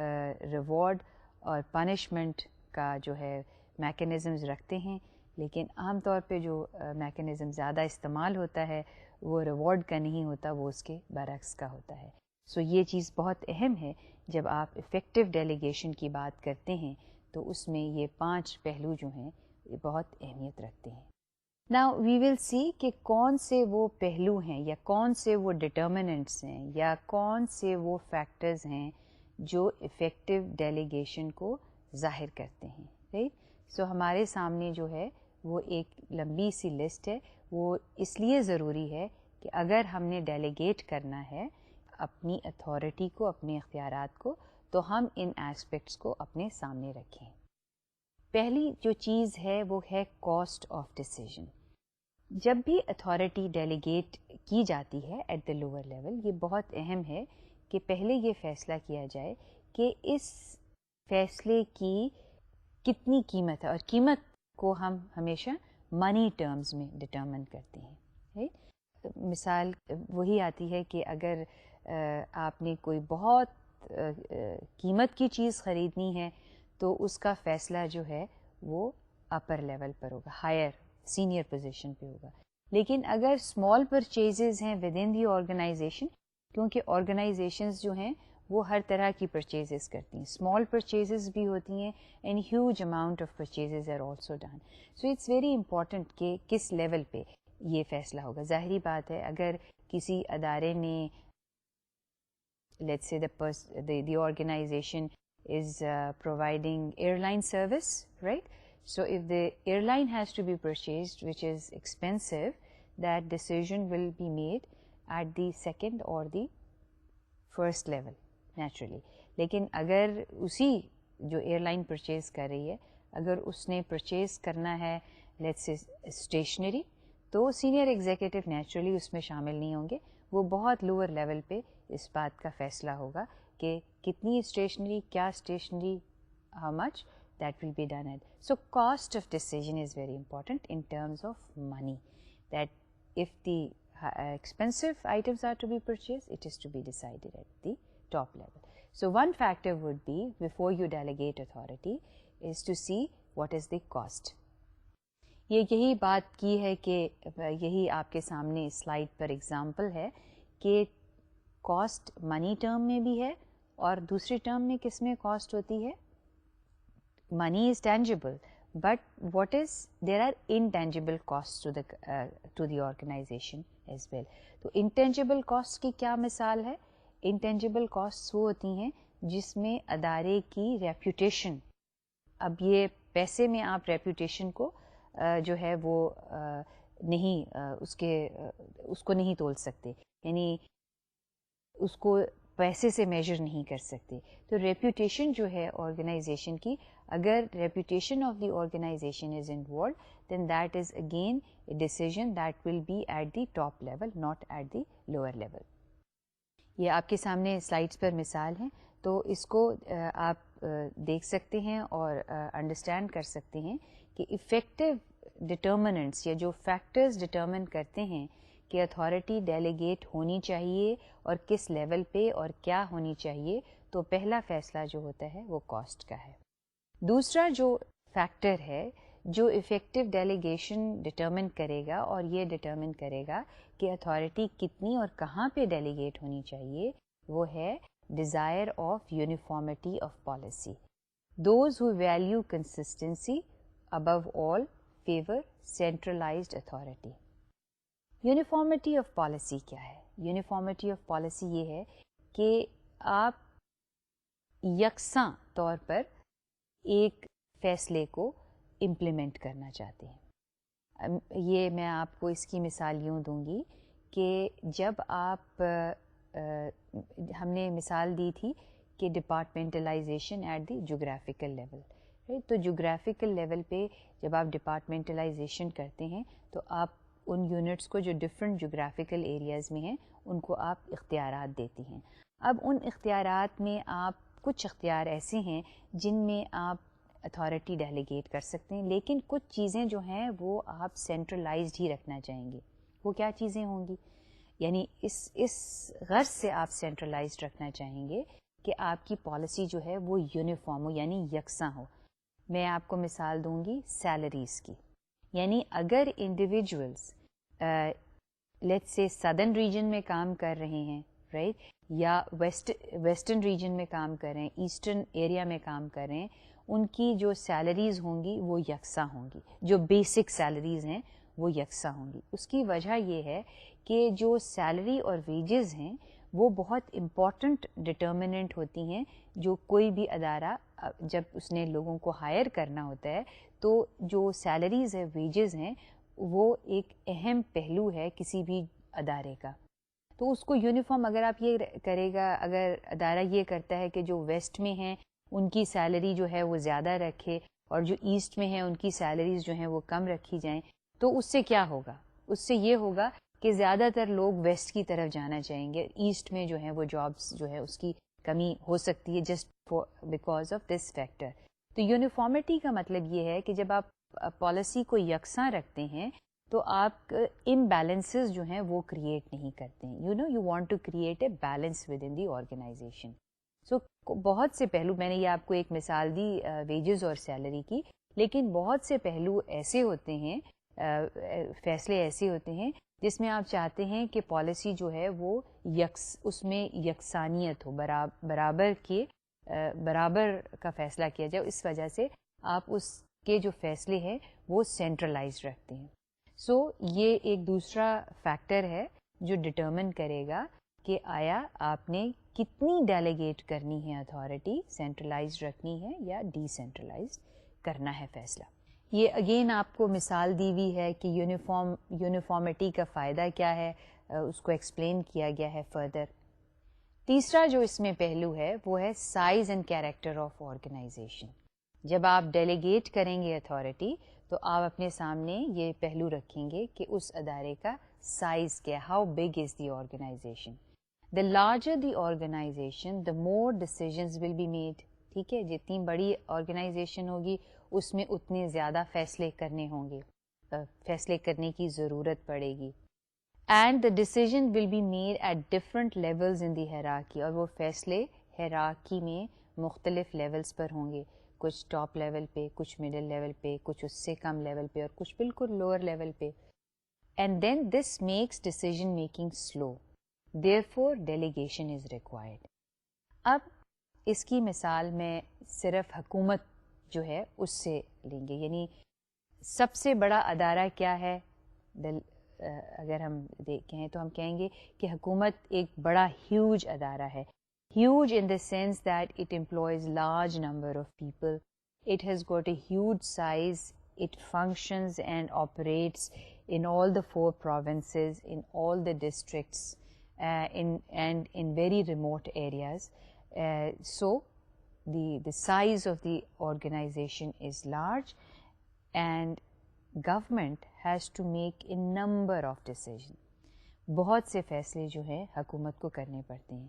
ریوارڈ اور پنشمنٹ کا جو ہے میکینزمز رکھتے ہیں, لیکن عام طور پہ جو میکینزم زیادہ استعمال ہوتا ہے وہ ریوارڈ کا نہیں ہوتا, وہ اس کے برعکس کا ہوتا ہے. سو یہ چیز بہت اہم ہے. جب آپ افیکٹو ڈیلیگیشن کی بات کرتے ہیں تو اس میں یہ 5 پہلو جو ہیں یہ بہت اہمیت رکھتے ہیں. Now we will see کہ کون سے وہ پہلو ہیں یا کون سے وہ ڈٹرمننٹس ہیں یا کون سے وہ فیکٹرز ہیں جو افیکٹو ڈیلیگیشن کو ظاہر کرتے ہیں. رائٹ. سو ہمارے سامنے جو ہے وہ ایک لمبی سی لسٹ ہے. وہ اس لیے ضروری ہے کہ اگر ہم نے ڈیلیگیٹ کرنا ہے اپنی اتھارٹی کو, اپنے اختیارات کو, تو ہم ان ایسپیکٹس کو اپنے سامنے رکھیں. پہلی جو چیز ہے وہ ہے کاسٹ آف ڈیسیژن. جب بھی اتھارٹی ڈیلیگیٹ کی جاتی ہے ایٹ دا لوور لیول, یہ بہت اہم ہے کہ پہلے یہ فیصلہ کیا جائے کہ اس فیصلے کی کتنی قیمت ہے, اور قیمت کو ہم ہمیشہ منی ٹرمز میں ڈٹرمن کرتے ہیں. مثال وہی آتی ہے کہ اگر آپ نے کوئی بہت قیمت کی چیز خریدنی ہے تو اس کا فیصلہ جو ہے وہ اپر لیول پر ہوگا, ہائر سینئر پوزیشن پہ ہوگا. لیکن اگر اسمال پرچیزز ہیں ود ان دی آرگنائزیشن, کیونکہ آرگنائزیشنز جو ہیں وہ ہر طرح کی پرچیزز کرتی ہیں, اسمال پرچیزز بھی ہوتی ہیں and huge amount of purchases are also done. So it's very important کہ کس لیول پہ یہ فیصلہ ہوگا. ظاہری بات ہے اگر کسی ادارے نے let's say the organization is providing airline service, right? So if the airline has to be purchased, which is expensive, that decision will be made at the second or the first level naturally. لیکن اگر اسی جو air line purchase کر رہی ہے اگر اس نے purchase کرنا ہے لیٹس سے اسٹیشنری, تو سینئر ایگزیکٹو نیچرلی اس میں شامل نہیں ہوں گے. وہ بہت لوور لیول پہ اس بات کا فیصلہ ہوگا کہ کتنی اسٹیشنری, کیا stationery, how much, that will be done at. So cost of decision is very important in terms of money, that if the expensive items are to be purchased, it is to be decided at the top level. So one factor would be, before you delegate authority, is to see what is the cost. یہی بات کی ہے کہ یہی آپ کے سامنے slide پر example ہے کہ کاسٹ منی ٹرم میں بھی ہے اور دوسری ٹرم میں کس میں کاسٹ ہوتی ہے. منی از tangible, but what is, there are intangible costs to the organization as well. تو intangible costs کی کیا مثال ہے؟ intangible costs وہ ہوتی ہیں جس میں ادارے کی ریپوٹیشن, اب یہ پیسے میں آپ ریپوٹیشن کو جو ہے وہ نہیں اس کو نہیں تول سکتے, یعنی اس کو پیسے سے میجر نہیں کر سکتے. تو ریپوٹیشن جو ہے آرگنائزیشن کی, اگر reputation of the organization is involved then that is again a decision that will be at the top level, not at the lower level. یہ آپ کے سامنے سلائڈس پر مثال ہیں, تو اس کو آپ دیکھ سکتے ہیں اور انڈرسٹینڈ کر سکتے ہیں کہ افیکٹو ڈٹرمننٹس یا جو فیکٹرز ڈٹرمن کرتے ہیں کہ اتھارٹی ڈیلیگیٹ ہونی چاہیے اور کس لیول پہ اور کیا ہونی چاہیے. تو پہلا فیصلہ جو ہوتا ہے وہ کاسٹ کا ہے. دوسرا جو فیکٹر ہے جو افیکٹو ڈیلیگیشن ڈٹرمن کرے گا اور یہ ڈٹرمن کرے گا کہ اتھارٹی کتنی اور کہاں پہ ڈیلیگیٹ ہونی چاہیے, وہ ہے desire of uniformity of policy. Those who value consistency above all favour centralized authority. Uniformity of policy کیا ہے؟ یونیفارمٹی آف پالیسی یہ ہے کہ آپ یکساں طور پر ایک فیصلے کو امپلیمنٹ کرنا چاہتے ہیں. یہ میں آپ کو اس کی مثال یوں دوں گی کہ جب آپ ہم نے مثال دی تھی کہ departmentalization at the geographical level, تو جغرافیکل لیول پہ جب آپ ڈپارٹمنٹلائزیشن کرتے ہیں تو آپ ان یونٹس کو جو ڈفرینٹ جغرافیکل ایریاز میں ہیں ان کو آپ اختیارات دیتی ہیں. اب ان اختیارات میں آپ کچھ اختیار ایسے ہیں جن میں آپ اتھارٹی ڈیلیگیٹ کر سکتے ہیں, لیکن کچھ چیزیں جو ہیں وہ آپ سینٹرلائزڈ ہی رکھنا چاہیں گے. وہ کیا چیزیں ہوں گی؟ یعنی اس غرض سے آپ سینٹرلائزڈ رکھنا چاہیں گے کہ آپ کی پالیسی جو ہے وہ یونیفارم ہو, یعنی یکساں ہو. میں آپ کو مثال دوں گی سیلریز کی. یعنی اگر individuals let's say southern region میں کام کر رہے ہیں, رائٹ, یا ویسٹرن ریجن میں کام کر رہے ہیں, ایسٹرن ایریا میں کام کر رہے ہیں, ان کی جو سیلریز ہوں گی وہ یکساں ہوں گی, جو بیسک سیلریز ہیں وہ یکساں ہوں گی. اس کی وجہ یہ ہے کہ جو سیلری اور ویجز ہیں وہ بہت امپورٹنٹ ڈٹرمننٹ ہوتی ہیں. جو کوئی بھی ادارہ جب اس نے لوگوں کو ہائر کرنا ہوتا ہے تو جو سیلریز ہے, ویجز ہیں, وہ ایک اہم پہلو ہے کسی بھی ادارے کا. تو اس کو یونیفارم اگر آپ یہ کرے گا, اگر ادارہ یہ کرتا ہے کہ جو ویسٹ میں ہیں ان کی سیلری جو ہے وہ زیادہ رکھے اور جو ایسٹ میں ہیں ان کی سیلریز جو ہیں وہ کم رکھی جائیں, تو اس سے کیا ہوگا؟ اس سے یہ ہوگا کہ زیادہ تر لوگ ویسٹ کی طرف جانا چاہیں گے. ایسٹ میں جو ہے وہ جابس جو ہے اس کی کمی ہو سکتی ہے just because of this factor. تو یونیفارمٹی کا مطلب یہ ہے کہ جب آپ پالیسی کو یکساں رکھتے ہیں تو آپ امبیلنسز جو ہیں وہ کریٹ نہیں کرتے ہیں. You want to create a balance within the organization. سو بہت سے پہلو, میں نے یہ آپ کو ایک مثال دی ویجز اور سیلری کی, لیکن بہت سے پہلو ایسے ہوتے ہیں, فیصلے ایسے ہوتے ہیں جس میں آپ چاہتے ہیں کہ پالیسی جو ہے وہ اس میں یکسانیت ہو, برابر کا فیصلہ کیا جائے. اس وجہ سے آپ اس کے جو فیصلے ہیں وہ سینٹرلائز رکھتے ہیں. سو یہ ایک دوسرا فیکٹر ہے جو ڈٹرمن کرے گا کہ آیا آپ نے کتنی ڈیلیگیٹ کرنی ہے اتھارٹی, سینٹرلائز رکھنی ہے یا ڈی سینٹرلائز کرنا ہے فیصلہ. یہ اگین آپ کو مثال دی ہوئی ہے کہ یونیفارمٹی کا فائدہ کیا ہے, اس کو ایکسپلین کیا گیا ہے فردر. تیسرا جو اس میں پہلو ہے وہ ہے size and character of organization. جب آپ ڈیلیگیٹ کریں گے اتھارٹی تو آپ اپنے سامنے یہ پہلو رکھیں گے کہ اس ادارے کا سائز کیا, how big is the organization. The larger the organization the more decisions will be made. ٹھیک ہے, جتنی بڑی آرگنائزیشن ہوگی اس میں اتنے زیادہ فیصلے کرنے ہوں گے, فیصلے کرنے کی ضرورت پڑے گی. And the decision will be made at different levels in the hierarchy, اور وہ فیصلے ہیرارکی میں مختلف لیولز پر ہوں گے, کچھ ٹاپ لیول پہ, کچھ مڈل لیول پہ, کچھ اس سے کم لیول پہ, اور کچھ بالکل لوور لیول پہ. And then this makes decision making slow, therefore delegation is required. اب اس کی مثال میں صرف حکومت جو ہے اس سے لیں گے. یعنی سب سے بڑا ادارہ کیا ہے؟ اگر ہم دیکھیں تو ہم کہیں گے کہ حکومت ایک بڑا ہیوج ادارہ ہے. Huge in the sense that it employs large number of people. It has got a huge size. It functions and operates in all the 4 provinces, in all the districts, and in very remote areas. So the size of the organization is large, and government has to make a number of decisions. بہت سے فیصلے جو ہیں حکومت کو کرنے پڑتے ہیں.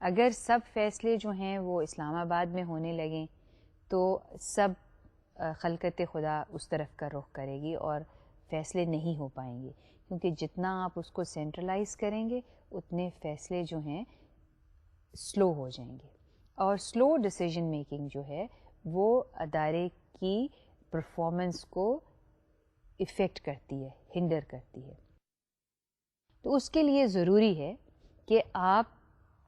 اگر سب فیصلے جو ہیں وہ اسلام آباد میں ہونے لگیں تو سب خلقت خدا اس طرف کا رخ کرے گی اور فیصلے نہیں ہو پائیں گے, کیونکہ جتنا آپ اس کو سینٹرلائز کریں گے اتنے فیصلے جو ہیں سلو ہو جائیں گے. اور سلو ڈیسیژن میکنگ جو ہے وہ ادارے کی پرفارمنس کو افیکٹ کرتی ہے, ہنڈر کرتی ہے. تو اس کے لیے ضروری ہے کہ آپ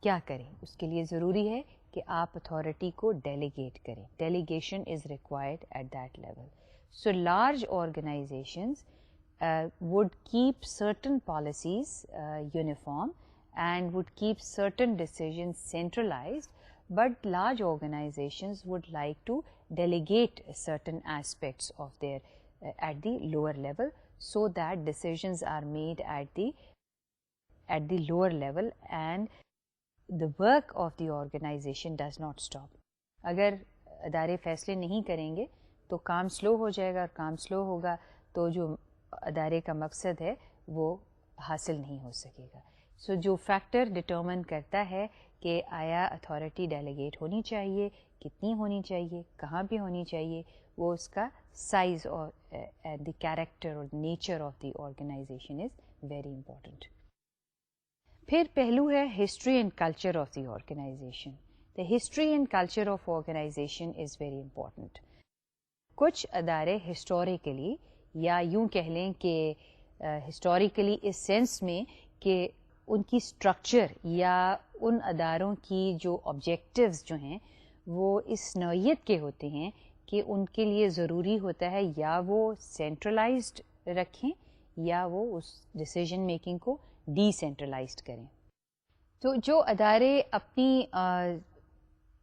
کیا کریں, اس کے لیے ضروری ہے کہ آپ اتھارٹی کو ڈیلیگیٹ کریں. Delegation is required at that level. So large organizations would keep certain policies uniform and would keep certain decisions centralized, but large organizations would like to delegate certain aspects of their at the lower level, so that decisions are made at the lower level and the work of the organization does not stop. اگر ادارے فیصلے نہیں کریں گے تو کام سلو ہو جائے گا, اور کام سلو ہوگا تو جو ادارے کا مقصد ہے وہ حاصل نہیں ہو سکے گا. سو جو فیکٹر ڈٹرمن کرتا ہے کہ آیا اتھارٹی ڈیلیگیٹ ہونی چاہیے, کتنی ہونی چاہیے, کہاں پہ ہونی چاہیے, وہ اس کا سائز اور دی کیریکٹر اور nature of the organization is very important. پھر پہلو ہے history and culture of the organization. The history and culture of organization is very important. کچھ ادارے ہسٹوریکلی, یا یوں کہہ لیں کہ ہسٹوریکلی اس سینس میں کہ ان کی اسٹرکچر یا ان اداروں کی جو آبجیکٹیوز جو ہیں وہ اس نوعیت کے ہوتے ہیں کہ ان کے لیے ضروری ہوتا ہے یا وہ سینٹرلائزڈ رکھیں یا وہ اس ڈیسیژن میکنگ کو ڈی سینٹرلائزڈ کریں. تو جو ادارے اپنی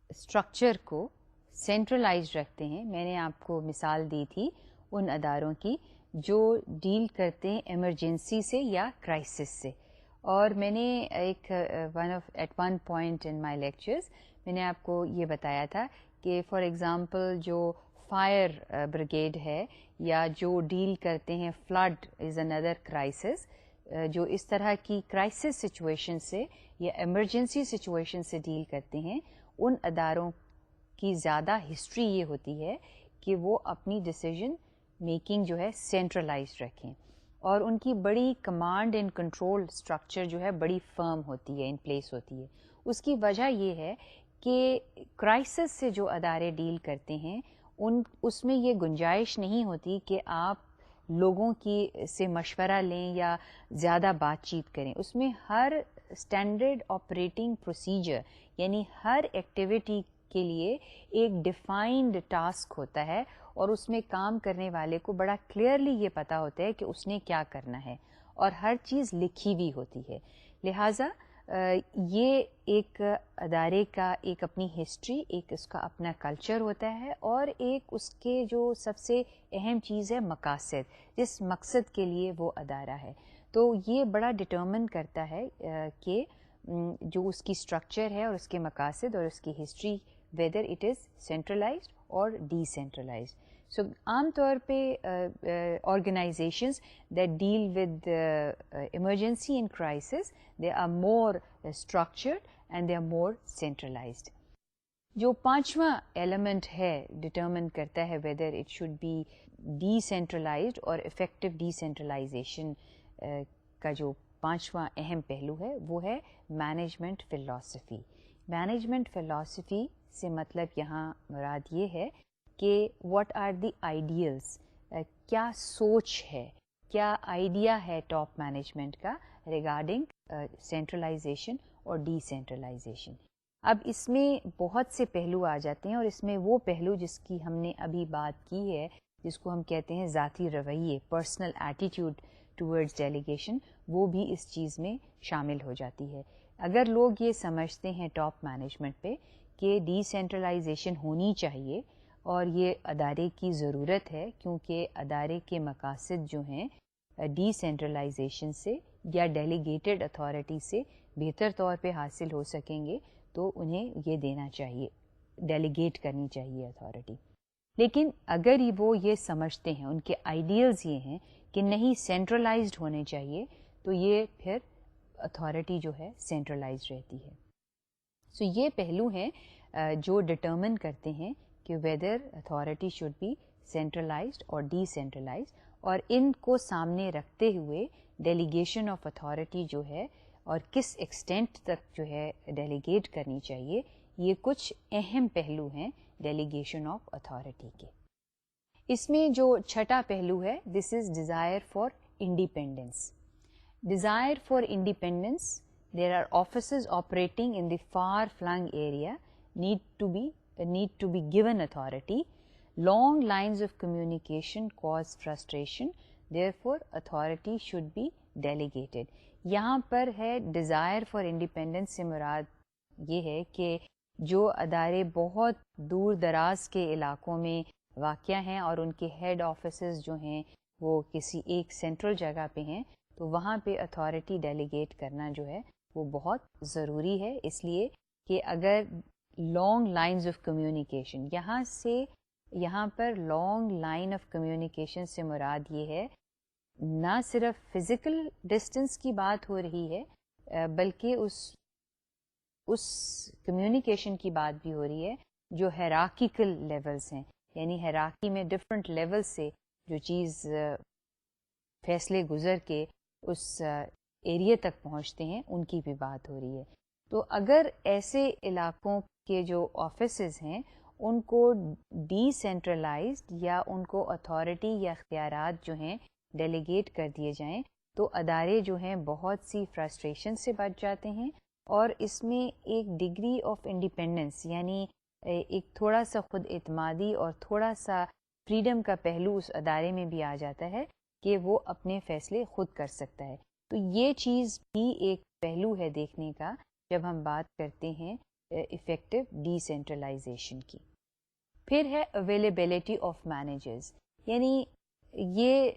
اسٹرکچر کو سینٹرلائزڈ رکھتے ہیں, میں نے آپ کو مثال دی تھی ان اداروں کی جو ڈیل کرتے ہیں ایمرجنسی سے یا کرائسس سے. اور میں نے ایک at one point in my lectures میں نے آپ کو یہ بتایا تھا کہ فار ایگزامپل جو فائر بریگیڈ ہے یا جو ڈیل کرتے ہیں فلڈ از اندر کرائسس, جو اس طرح کی کرائسس سچویشن سے یا ایمرجنسی سچویشن سے ڈیل کرتے ہیں, ان اداروں کی زیادہ ہسٹری یہ ہوتی ہے کہ وہ اپنی ڈیسیژن میکنگ جو ہے سینٹرلائزڈ رکھیں, اور ان کی بڑی کمانڈ اینڈ کنٹرول اسٹرکچر جو ہے بڑی فرم ہوتی ہے, ان پلیس ہوتی ہے. اس کی وجہ یہ ہے کہ کرائسس سے جو ادارے ڈیل کرتے ہیں اس میں یہ گنجائش نہیں ہوتی کہ آپ لوگوں کی سے مشورہ لیں یا زیادہ بات چیت کریں. اس میں ہر اسٹینڈرڈ آپریٹنگ پروسیجر یعنی ہر ایکٹیویٹی کے لیے ایک ڈیفائنڈ ٹاسک ہوتا ہے, اور اس میں کام کرنے والے کو بڑا کلیئرلی یہ پتہ ہوتا ہے کہ اس نے کیا کرنا ہے, اور ہر چیز لکھی ہوئی ہوتی ہے. لہٰذا یہ ایک ادارے کا ایک اپنی ہسٹری, ایک اس کا اپنا کلچر ہوتا ہے, اور ایک اس کے جو سب سے اہم چیز ہے مقاصد, جس مقصد کے لیے وہ ادارہ ہے. تو یہ بڑا ڈٹرمن کرتا ہے کہ جو اس کی اسٹرکچر ہے اور اس کے مقاصد اور اس کی history whether it is centralized or decentralized. So عام طور پہ organizations that deal with emergency and crisis, they are more structured and they are more centralized. جو پانچواں ایلیمنٹ ہے ڈٹرمن کرتا ہے whether it should be decentralized or effective decentralization کا جو پانچواں اہم پہلو ہے وہ ہے مینجمنٹ فلاسفی. مینجمنٹ فلاسفی سے مطلب یہاں مراد یہ ہے کہ واٹ آر دی آئیڈیلس, کیا سوچ ہے, کیا آئیڈیا ہے ٹاپ مینجمنٹ کا ریگارڈنگ سینٹرلائزیشن اور ڈی سینٹرلائزیشن. اب اس میں بہت سے پہلو آ جاتے ہیں, اور اس میں وہ پہلو جس کی ہم نے ابھی بات کی ہے جس کو ہم کہتے ہیں ذاتی رویے, پرسنل ایٹیٹیوڈ ٹورڈز ڈیلیگیشن, وہ بھی اس چیز میں شامل ہو جاتی ہے. اگر لوگ یہ سمجھتے ہیں ٹاپ مینجمنٹ پہ کہ ڈی سینٹرلائزیشن ہونی چاہیے اور یہ ادارے کی ضرورت ہے کیونکہ ادارے کے مقاصد جو ہیں ڈی سینٹرلائزیشن سے یا ڈیلیگیٹڈ اتھارٹی سے بہتر طور پہ حاصل ہو سکیں گے تو انہیں یہ دینا چاہیے، ڈیلیگیٹ کرنی چاہیے اتھارٹی. لیکن اگر وہ یہ سمجھتے ہیں، ان کے آئیڈیلز یہ ہیں کہ نہیں سینٹرلائزڈ ہونے چاہیے، تو یہ پھر اتھارٹی جو ہے سینٹرلائزڈ رہتی ہے. سو یہ پہلو ہیں جو ڈٹرمن کرتے ہیں کہ whether authority should be centralized or decentralized, اور ان کو سامنے رکھتے ہوئے ڈیلیگیشن آف اتھارٹی جو ہے اور کس ایکسٹینٹ تک جو ہے ڈیلیگیٹ کرنی چاہیے، یہ کچھ اہم پہلو ہیں ڈیلیگیشن آف اتھارٹی کے. اس میں جو چھٹا پہلو ہے، this is desire for independence. Desire for independence, there are offices operating in the far-flung area need to be given authority. Long lines of communication cause frustration, therefore authority should be delegated. یہاں پر ہے desire for independence سے مراد یہ ہے کہ جو ادارے بہت دور دراز کے علاقوں میں واقع ہیں اور ان کے ہیڈ آفیسز جو ہیں وہ کسی ایک سینٹرل جگہ پہ ہیں، تو وہاں پہ اتھارٹی ڈیلیگیٹ کرنا جو ہے وہ بہت ضروری ہے. اس لیے کہ اگر لانگ لائنز آف کمیونیکیشن، یہاں پر لانگ لائن آف کمیونیکیشن سے مراد یہ ہے نہ صرف فزیکل ڈسٹینس کی بات ہو رہی ہے بلکہ اس کمیونیکیشن کی بات بھی ہو رہی ہے جو ہیرارکیکل لیولز ہیں، یعنی ہیرارکی میں ڈفرینٹ لیول سے جو چیز فیصلے گزر کے اس ایریے تک پہنچتے ہیں ان کی بھی بات ہو رہی ہے. تو اگر ایسے علاقوں کے جو آفیسز ہیں ان کو ڈی سینٹرلائزڈ یا ان کو اتھارٹی یا اختیارات جو ہیں ڈیلیگیٹ کر دیے جائیں تو ادارے جو ہیں بہت سی فرسٹریشن سے بچ جاتے ہیں، اور اس میں ایک ڈگری آف انڈیپینڈنس یعنی ایک تھوڑا سا خود اعتمادی اور تھوڑا سا فریڈم کا پہلو اس ادارے میں بھی آ جاتا ہے کہ وہ اپنے فیصلے خود کر سکتا ہے. تو یہ چیز بھی ایک پہلو ہے دیکھنے کا جب ہم بات کرتے ہیں افیکٹو ڈی سینٹرلائزیشن کی. پھر ہے اویلیبلٹی آف مینیجرز، یعنی یہ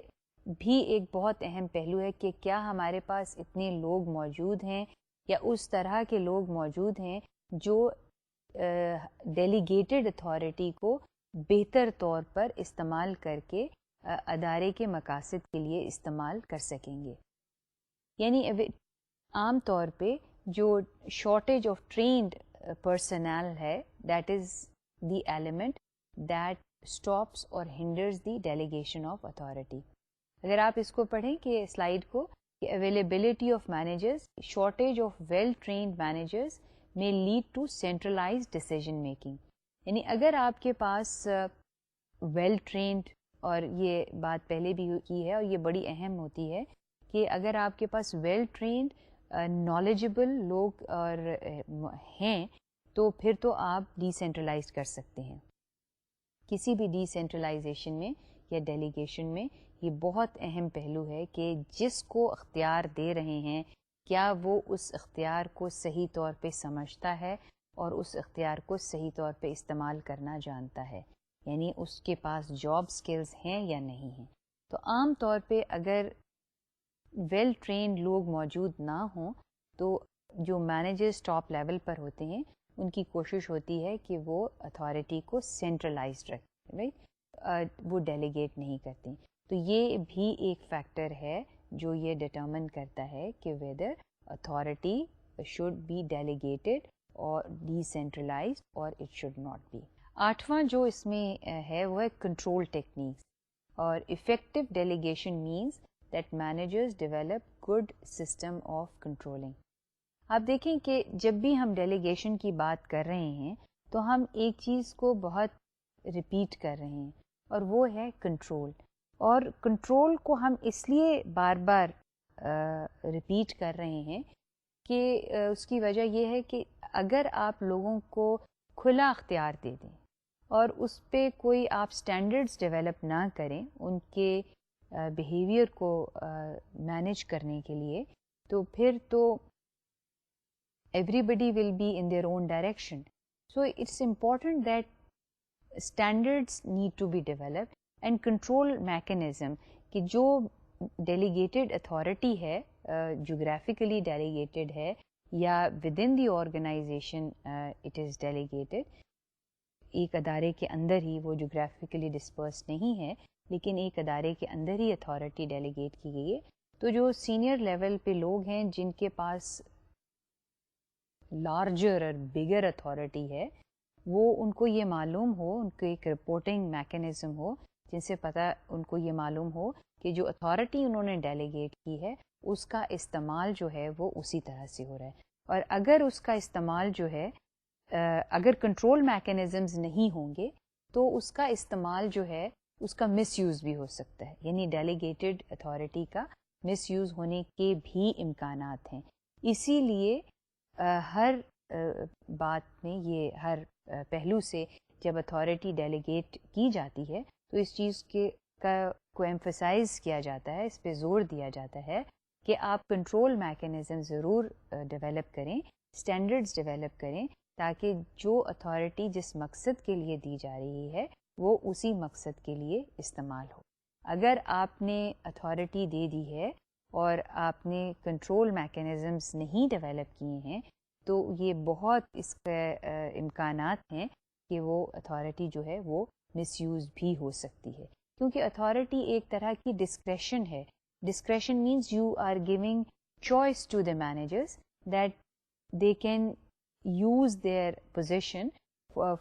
بھی ایک بہت اہم پہلو ہے کہ کیا ہمارے پاس اتنے لوگ موجود ہیں یا اس طرح کے لوگ موجود ہیں جو ڈیلیگیٹڈ اتھارٹی کو بہتر طور پر استعمال کر کے ادارے کے مقاصد کے لیے استعمال کر سکیں گے. یعنی عام طور پہ جو شارٹیج آف ٹرینڈ پرسنل ہے، that is the element that stops or hinders the delegation of authority. اگر آپ اس کو پڑھیں کہ سلائیڈ کو کہ availability of managers, shortage of well trained managers میں lead to centralized decision making. یعنی اگر آپ کے پاس ویل ٹرینڈ، اور یہ بات پہلے بھی کی ہے اور یہ بڑی اہم ہوتی ہے کہ اگر آپ کے پاس ویل ٹرینڈ نالجبل لوگ اور ہیں تو پھر تو آپ ڈی سینٹرلائز کر سکتے ہیں. کسی بھی ڈی سینٹرلائزیشن میں یا ڈیلیگیشن میں یہ بہت اہم پہلو ہے کہ جس کو اختیار دے رہے ہیں کیا وہ اس اختیار کو صحیح طور پہ سمجھتا ہے اور اس اختیار کو صحیح طور پہ استعمال کرنا جانتا ہے، یعنی اس کے پاس جاب سکلز ہیں یا نہیں ہیں. تو عام طور پہ اگر ویل ٹرینڈ لوگ موجود نہ ہوں تو جو مینیجرز ٹاپ لیول پر ہوتے ہیں ان کی کوشش ہوتی ہے کہ وہ اتھارٹی کو سینٹرلائزڈ رکھیں، رائٹ، وہ ڈیلیگیٹ نہیں کرتے. تو یہ بھی ایک فیکٹر ہے جو یہ ڈٹرمن کرتا ہے کہ whether authority should be delegated or decentralized or it should not be. آٹھواں جو اس میں ہے وہ ہے کنٹرول ٹیکنیکس. اور effective delegation means that managers develop good system of controlling. آپ دیکھیں کہ جب بھی ہم ڈیلیگیشن کی بات کر رہے ہیں تو ہم ایک چیز کو بہت ریپیٹ کر رہے ہیں اور وہ ہے کنٹرول. اور کنٹرول کو ہم اس لیے بار بار ریپیٹ کر رہے ہیں کہ اس کی وجہ یہ ہے کہ اگر آپ لوگوں کو کھلا اختیار دے دیں اور اس پہ کوئی آپ سٹینڈرڈز ڈیولپ نہ کریں ان کے بیہیویئر کو مینیج کرنے کے لیے، تو پھر تو everybody will be in their own direction. So it's important that standards need to be developed and control mechanism کہ جو ڈیلیگیٹڈ اتھارٹی ہے, جغرافیکلی ڈیلیگیٹڈ ہے یا within the organization it is delegated, ایک ادارے کے اندر ہی, وہ جغرافیکلی ڈسپرس نہیں ہے لیکن ایک ادارے کے اندر ہی اتھارٹی ڈیلیگیٹ کی گئی ہے, تو جو سینئر لیول پہ لوگ ہیں جن کے پاس لارجر اور بگر اتھارٹی ہے, وہ ان کو یہ معلوم ہو, ان کو ایک رپورٹنگ میکانزم ہو جن سے پتہ ان کو یہ معلوم ہو کہ جو اتھارٹی انہوں نے ڈیلیگیٹ کی ہے اس کا استعمال جو ہے وہ اسی طرح سے ہو رہا ہے. اور اگر اس کا استعمال جو ہے اگر کنٹرول میکانزمز نہیں ہوں گے تو اس کا استعمال جو ہے اس کا مس یوز بھی ہو سکتا ہے, یعنی ڈیلیگیٹڈ اتھارٹی کا مس یوز ہونے کے بھی امکانات ہیں. اسی لیے ہر بات میں یہ ہر پہلو سے جب اتھارٹی ڈیلیگیٹ کی جاتی ہے تو اس چیز کو ایمفسائز کیا جاتا ہے, اس پہ زور دیا جاتا ہے کہ آپ کنٹرول میکانزم ضرور ڈیولپ کریں, اسٹینڈرڈز ڈیولپ کریں تاکہ جو اتھارٹی جس مقصد کے لیے دی جا رہی ہے وہ اسی مقصد کے لیے استعمال ہو. اگر آپ نے اتھارٹی دے دی ہے اور آپ نے کنٹرول میکانزمز نہیں ڈیولپ کیے ہیں تو یہ بہت اس کے امکانات ہیں کہ وہ اتھارٹی جو ہے وہ مس یوز بھی ہو سکتی ہے, کیونکہ اتھارٹی ایک طرح کی ڈسکریشن ہے. Discretion means you are giving choice to the managers that they can use their position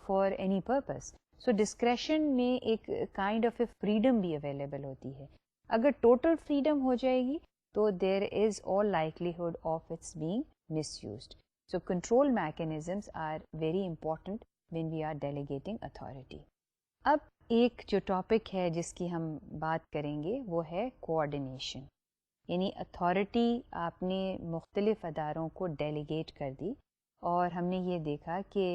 for any purpose. So discretion میں ایک کائنڈ آف اے فریڈم بھی اویلیبل ہوتی ہے. اگر ٹوٹل فریڈم ہو جائے گی تو there is all likelihood of its being misused. So control mechanisms are very important when we are delegating authority. اب ایک جو ٹاپک ہے جس کی ہم بات کریں گے وہ ہے کوآرڈینیشن, یعنی اتھارٹی آپ نے مختلف اداروں کو ڈیلیگیٹ کر دی اور ہم نے یہ دیکھا کہ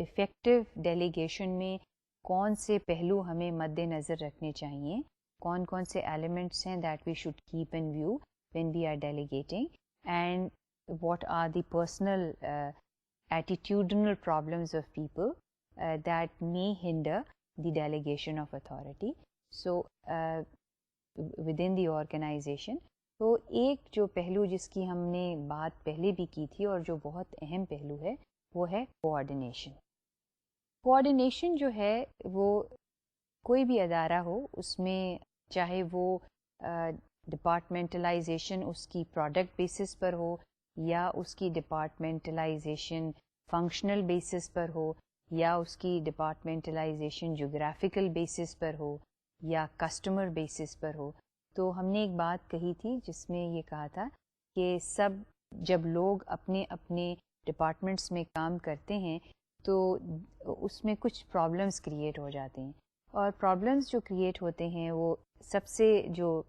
افیکٹو ڈیلیگیشن میں کون سے پہلو ہمیں مد نظر رکھنے چاہیے, کون کون سے ایلیمنٹس ہیں that we should keep in view when we are delegating, and what are the personal attitudinal problems of people that may hinder the delegation of authority. So within the organization, تو ایک جو پہلو جس کی ہم نے بات پہلے بھی کی تھی اور جو بہت اہم پہلو ہے وہ ہے کوآرڈینیشن. کوآرڈینیشن جو ہے وہ کوئی بھی ادارہ ہو اس میں چاہے وہ ڈپارٹمنٹلائزیشن اس کی پروڈکٹ بیسس پر ہو یا اس کی ڈپارٹمنٹلائزیشن فنکشنل بیسس پر ہو یا اس کی ڈپارٹمنٹلائزیشن جغرافیکل بیسس پر ہو یا کسٹمر بیسس پر ہو. تو ہم نے ایک بات کہی تھی جس میں یہ کہا تھا کہ سب جب لوگ اپنے اپنے ڈپارٹمنٹس میں کام کرتے ہیں تو اس میں کچھ پرابلمس کریٹ ہو جاتے ہیں, اور پرابلمس جو کریٹ ہوتے ہیں وہ سب سے جو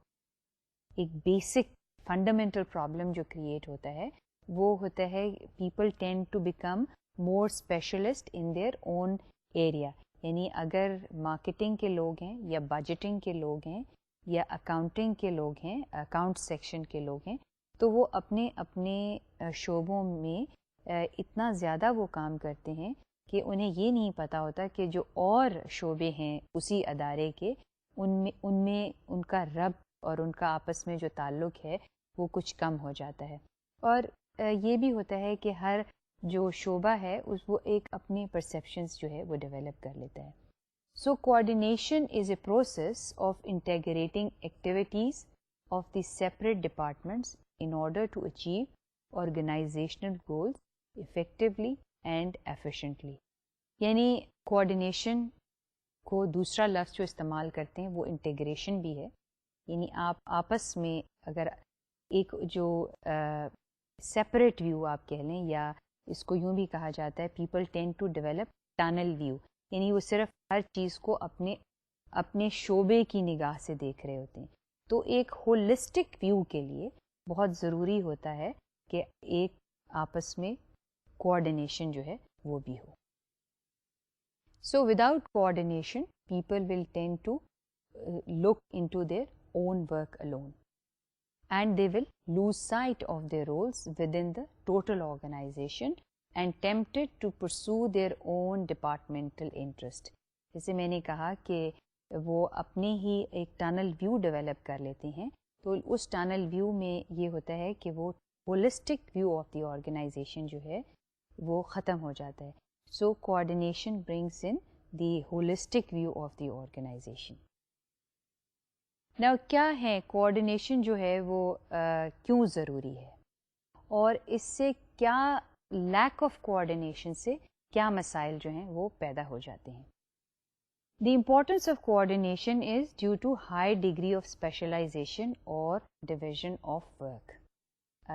ایک بیسک فنڈامنٹل پرابلم جو کریٹ ہوتا ہے وہ ہوتا ہے people tend to become more specialist in their own area. یعنی اگر مارکیٹنگ کے لوگ ہیں یا بجٹنگ کے لوگ ہیں یا اکاؤنٹنگ کے لوگ ہیں, اکاؤنٹ سیکشن کے لوگ ہیں, تو وہ اپنے اپنے شعبوں میں اتنا زیادہ وہ کام کرتے ہیں کہ انہیں یہ نہیں پتہ ہوتا کہ جو اور شعبے ہیں اسی ادارے کے ان میں ان کا ربط اور ان کا آپس میں جو تعلق ہے وہ کچھ کم ہو جاتا ہے. اور یہ بھی ہوتا ہے کہ ہر جو شعبہ ہے وہ ایک اپنی پرسیپشنز جو ہے وہ ڈیولپ کر لیتا ہے. So coordination is a process of integrating activities of the separate departments in order to achieve organizational goals effectively and efficiently. یعنی کوآرڈینیشن کو دوسرا لفظ جو استعمال کرتے ہیں وہ انٹیگریشن بھی ہے, یعنی آپ آپس میں اگر ایک جو سیپریٹ ویو آپ کہہ لیں, یا اس کو یوں بھی کہا جاتا ہے people tend to develop tunnel ویو, یعنی وہ صرف ہر چیز کو اپنے شعبے کی نگاہ سے دیکھ رہے ہوتے ہیں. تو ایک ہولسٹک ویو کے لیے بہت ضروری ہوتا ہے کہ ایک آپس میں کوآرڈینیشن جو ہے وہ بھی ہو. So without coordination people will tend to look into their own work alone, and they will lose sight of their roles within the total organization and tempted to pursue their own departmental interest. جیسے میں نے کہا کہ وہ اپنے ہی ایک tunnel view develop کر لیتے ہیں تو اس ٹنل ویو میں یہ ہوتا ہے کہ وہ holistic view of the organization جو ہے وہ ختم ہو جاتا ہے. So coordination brings in the holistic view of the organization. Now کیا ہے کوآرڈینیشن جو ہے وہ کیوں ضروری ہے اور اس سے کیا لیک آف کوآرڈینیشن سے کیا مسائل جو ہیں وہ پیدا ہو جاتے ہیں. The importance of coordination is due to high degree of specialization or division of work.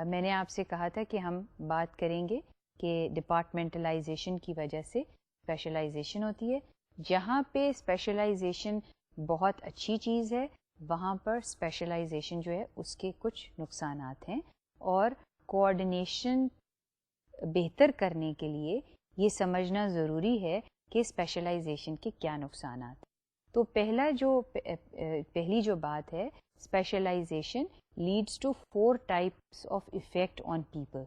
میں نے آپ سے کہا تھا کہ ہم بات کریں گے کہ ڈپارٹمنٹلائزیشن کی وجہ سے اسپیشلائزیشن ہوتی ہے. جہاں پہ اسپیشلائزیشن بہت اچھی چیز ہے وہاں پر اسپیشلائزیشن جو ہے اس کے کچھ نقصانات ہیں, اور کوآرڈینیشن بہتر کرنے کے لیے یہ سمجھنا ضروری ہے کہ اسپیشلائزیشن کے کیا نقصانات. تو پہلی جو بات ہے, specialization leads to 4 types of effect on people,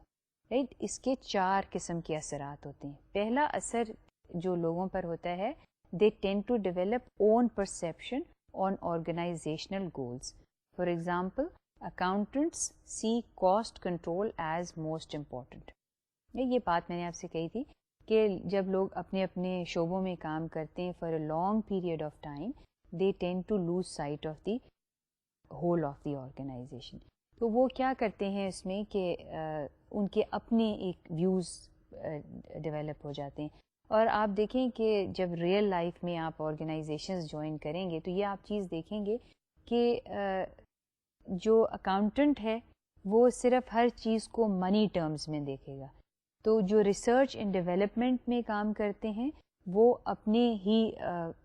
right. اس کے 4 قسم کے اثرات ہوتے ہیں. پہلا اثر جو لوگوں پر ہوتا ہے, they tend to develop own perception on organizational goals. For example, accountants see cost control as most important. یہ بات میں نے آپ سے کہی تھی کہ جب لوگ اپنے اپنے شعبوں میں کام کرتے ہیں for a long period of time, they tend to lose sight of the whole of the organization. تو وہ کیا کرتے ہیں اس میں کہ ان کے اپنے ایک ویوز ڈیولپ ہو جاتے ہیں. اور آپ دیکھیں کہ جب ریئل لائف میں آپ آرگنائزیشنز جوائن کریں گے تو یہ آپ چیز دیکھیں گے کہ جو اکاؤنٹنٹ ہے وہ صرف ہر چیز کو منی ٹرمز میں دیکھے گا, تو جو ریسرچ اینڈ ڈیولپمنٹ میں کام کرتے ہیں وہ اپنے ہی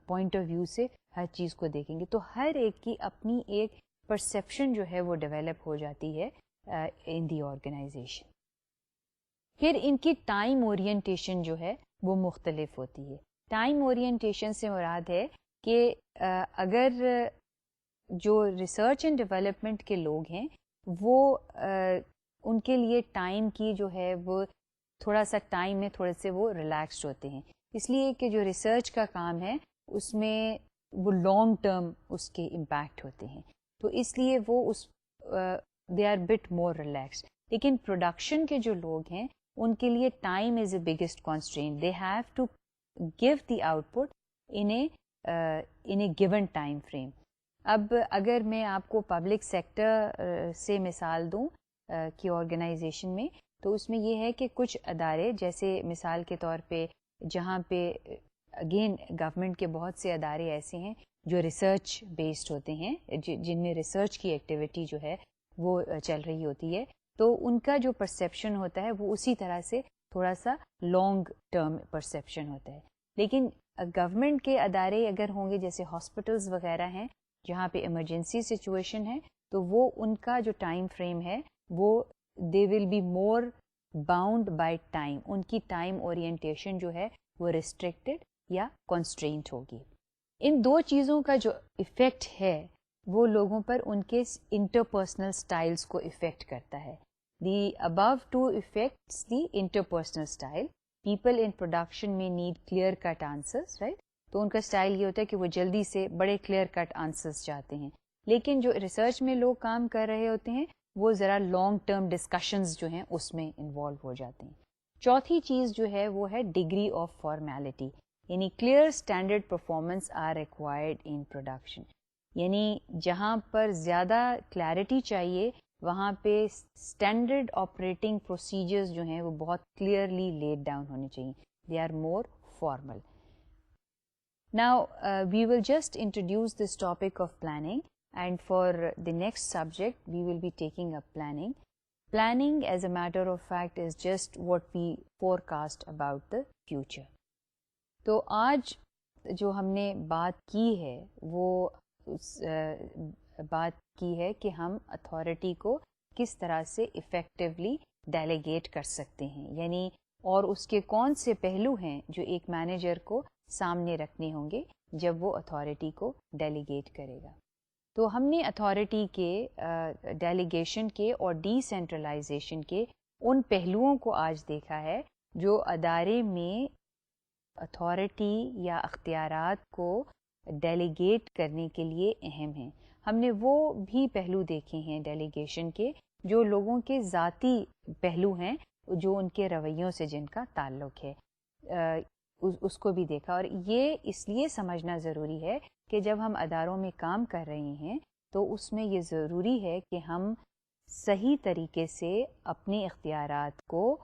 پوائنٹ آف ویو سے ہر چیز کو دیکھیں گے. تو ہر ایک کی اپنی ایک پرسیپشن جو ہے وہ ڈیولپ ہو جاتی ہے ان دی آرگنائزیشن. پھر ان کی ٹائم اورینٹیشن جو ہے وہ مختلف ہوتی ہے. ٹائم اورینٹیشن سے مراد ہے کہ اگر جو ریسرچ اینڈ ڈیولپمنٹ کے لوگ ہیں وہ ان کے لیے ٹائم کی جو ہے وہ تھوڑا سا ٹائم میں تھوڑے سے وہ ریلیکسڈ ہوتے ہیں, اس لیے کہ جو ریسرچ کا کام ہے اس میں وہ لانگ ٹرم اس کے امپیکٹ ہوتے ہیں, تو اس لیے وہ اس they are but more relaxed. لیکن پروڈکشن کے جو لوگ ہیں ان کے لیے time is a biggest constraint. They have to give the output in a given time frame. اب اگر میں آپ کو پبلک سیکٹر سے مثال دوں کہ آرگنائزیشن میں, تو اس میں یہ ہے کہ کچھ ادارے, جیسے مثال کے طور پہ جہاں پہ اگین گورنمنٹ کے بہت سے ادارے ایسے ہیں جو ریسرچ بیسڈ ہوتے ہیں, جن میں ریسرچ کی ایکٹیویٹی جو ہے وہ چل رہی ہوتی ہے, تو ان کا جو پرسیپشن ہوتا ہے وہ اسی طرح سے تھوڑا سا لانگ ٹرم پرسیپشن ہوتا ہے. لیکن گورنمنٹ کے ادارے اگر ہوں گے جیسے ہاسپٹلز وغیرہ ہیں جہاں پہ ایمرجنسی سچویشن ہے, تو وہ ان کا جو ٹائم فریم ہے وہ they will be more bound by time. ان کی ٹائم اورینٹیشن جو ہے وہ ریسٹرکٹیڈ یا کنسٹرینٹ ہوگی. ان 2 چیزوں کا جو ایفیکٹ ہے وہ لوگوں پر ان کے انٹرپرسنل سٹائلز کو افیکٹ کرتا ہے. The above 2 effects the interpersonal style. People in production میں need clear cut answers, right. تو ان کا سٹائل یہ ہوتا ہے کہ وہ جلدی سے بڑے کلیئر کٹ آنسرز چاہتے ہیں. لیکن جو ریسرچ میں لوگ کام کر رہے ہوتے ہیں وہ ذرا لانگ ٹرم ڈسکشنز جو ہیں اس میں انوالو ہو جاتے ہیں. چوتھی چیز جو ہے وہ ہے ڈگری آف فارمیلٹی, یعنی clear standard performance are required in production. یعنی جہاں پر زیادہ کلیئرٹی چاہیے وہاں پہ اسٹینڈرڈ آپریٹنگ پروسیجرز جو ہیں وہ بہت کلیئرلی لیڈ ڈاؤن ہونے چاہیے. They are more formal. Now, we will just introduce this topic of planning, and for the next subject, we will be taking up planning. Planning, as a matter of fact, is just what we forecast about the future. تو آج جو ہم نے بات کی ہے وہ بات کی ہے کہ ہم اتھارٹی کو کس طرح سے افیکٹولی ڈیلیگیٹ کر سکتے ہیں, یعنی اور اس کے کون سے پہلو ہیں جو ایک مینیجر کو سامنے رکھنے ہوں گے جب وہ اتھارٹی کو ڈیلیگیٹ کرے گا. تو ہم نے اتھارٹی کے ڈیلیگیشن کے اور ڈی سینٹرلائزیشن کے ان پہلوؤں کو آج دیکھا ہے جو ادارے میں اتھارٹی یا اختیارات کو ڈیلیگیٹ کرنے کے لیے اہم ہیں. ہم نے وہ بھی پہلو دیکھے ہیں ڈیلیگیشن کے جو لوگوں کے ذاتی پہلو ہیں, جو ان کے رویوں سے جن کا تعلق ہے, اس کو بھی دیکھا. اور یہ اس لیے سمجھنا ضروری ہے کہ جب ہم اداروں میں کام کر رہے ہیں تو اس میں یہ ضروری ہے کہ ہم صحیح طریقے سے اپنے اختیارات کو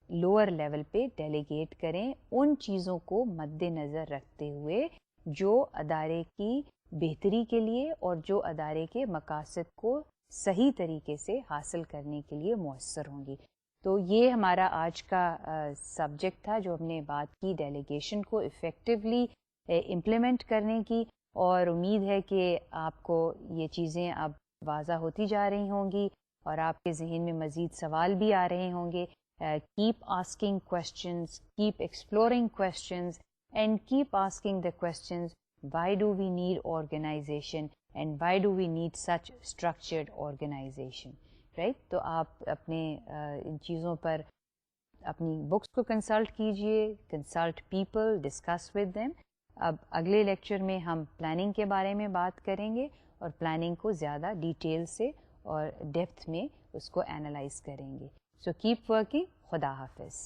لوور لیول پہ ڈیلیگیٹ کریں, ان چیزوں کو مد نظر رکھتے ہوئے جو ادارے کی بہتری کے لیے اور جو ادارے کے مقاصد کو صحیح طریقے سے حاصل کرنے کے لیے مؤثر ہوں گی. تو یہ ہمارا آج کا سبجیکٹ تھا جو ہم نے بات کی ڈیلیگیشن کو افیکٹولی امپلیمنٹ کرنے کی, اور امید ہے کہ آپ کو یہ چیزیں اب واضح ہوتی جا رہی ہوں گی اور آپ کے ذہن میں مزید سوال بھی آ رہے ہوں گے. Keep asking questions, keep exploring questions, and keep asking the questions, why do we need organization and why do we need such structured organization, right? تو آپ اپنے ان چیزوں پر اپنی بکس کو کنسلٹ کیجئے, consult people, discuss with them. اب اگلے lecture میں ہم پلاننگ کے بارے میں بات کریں گے اور پلاننگ کو زیادہ ڈیٹیل سے اور ڈیپتھ میں اس کو اینالائز کریں گے. So keep working. خدا حافظ.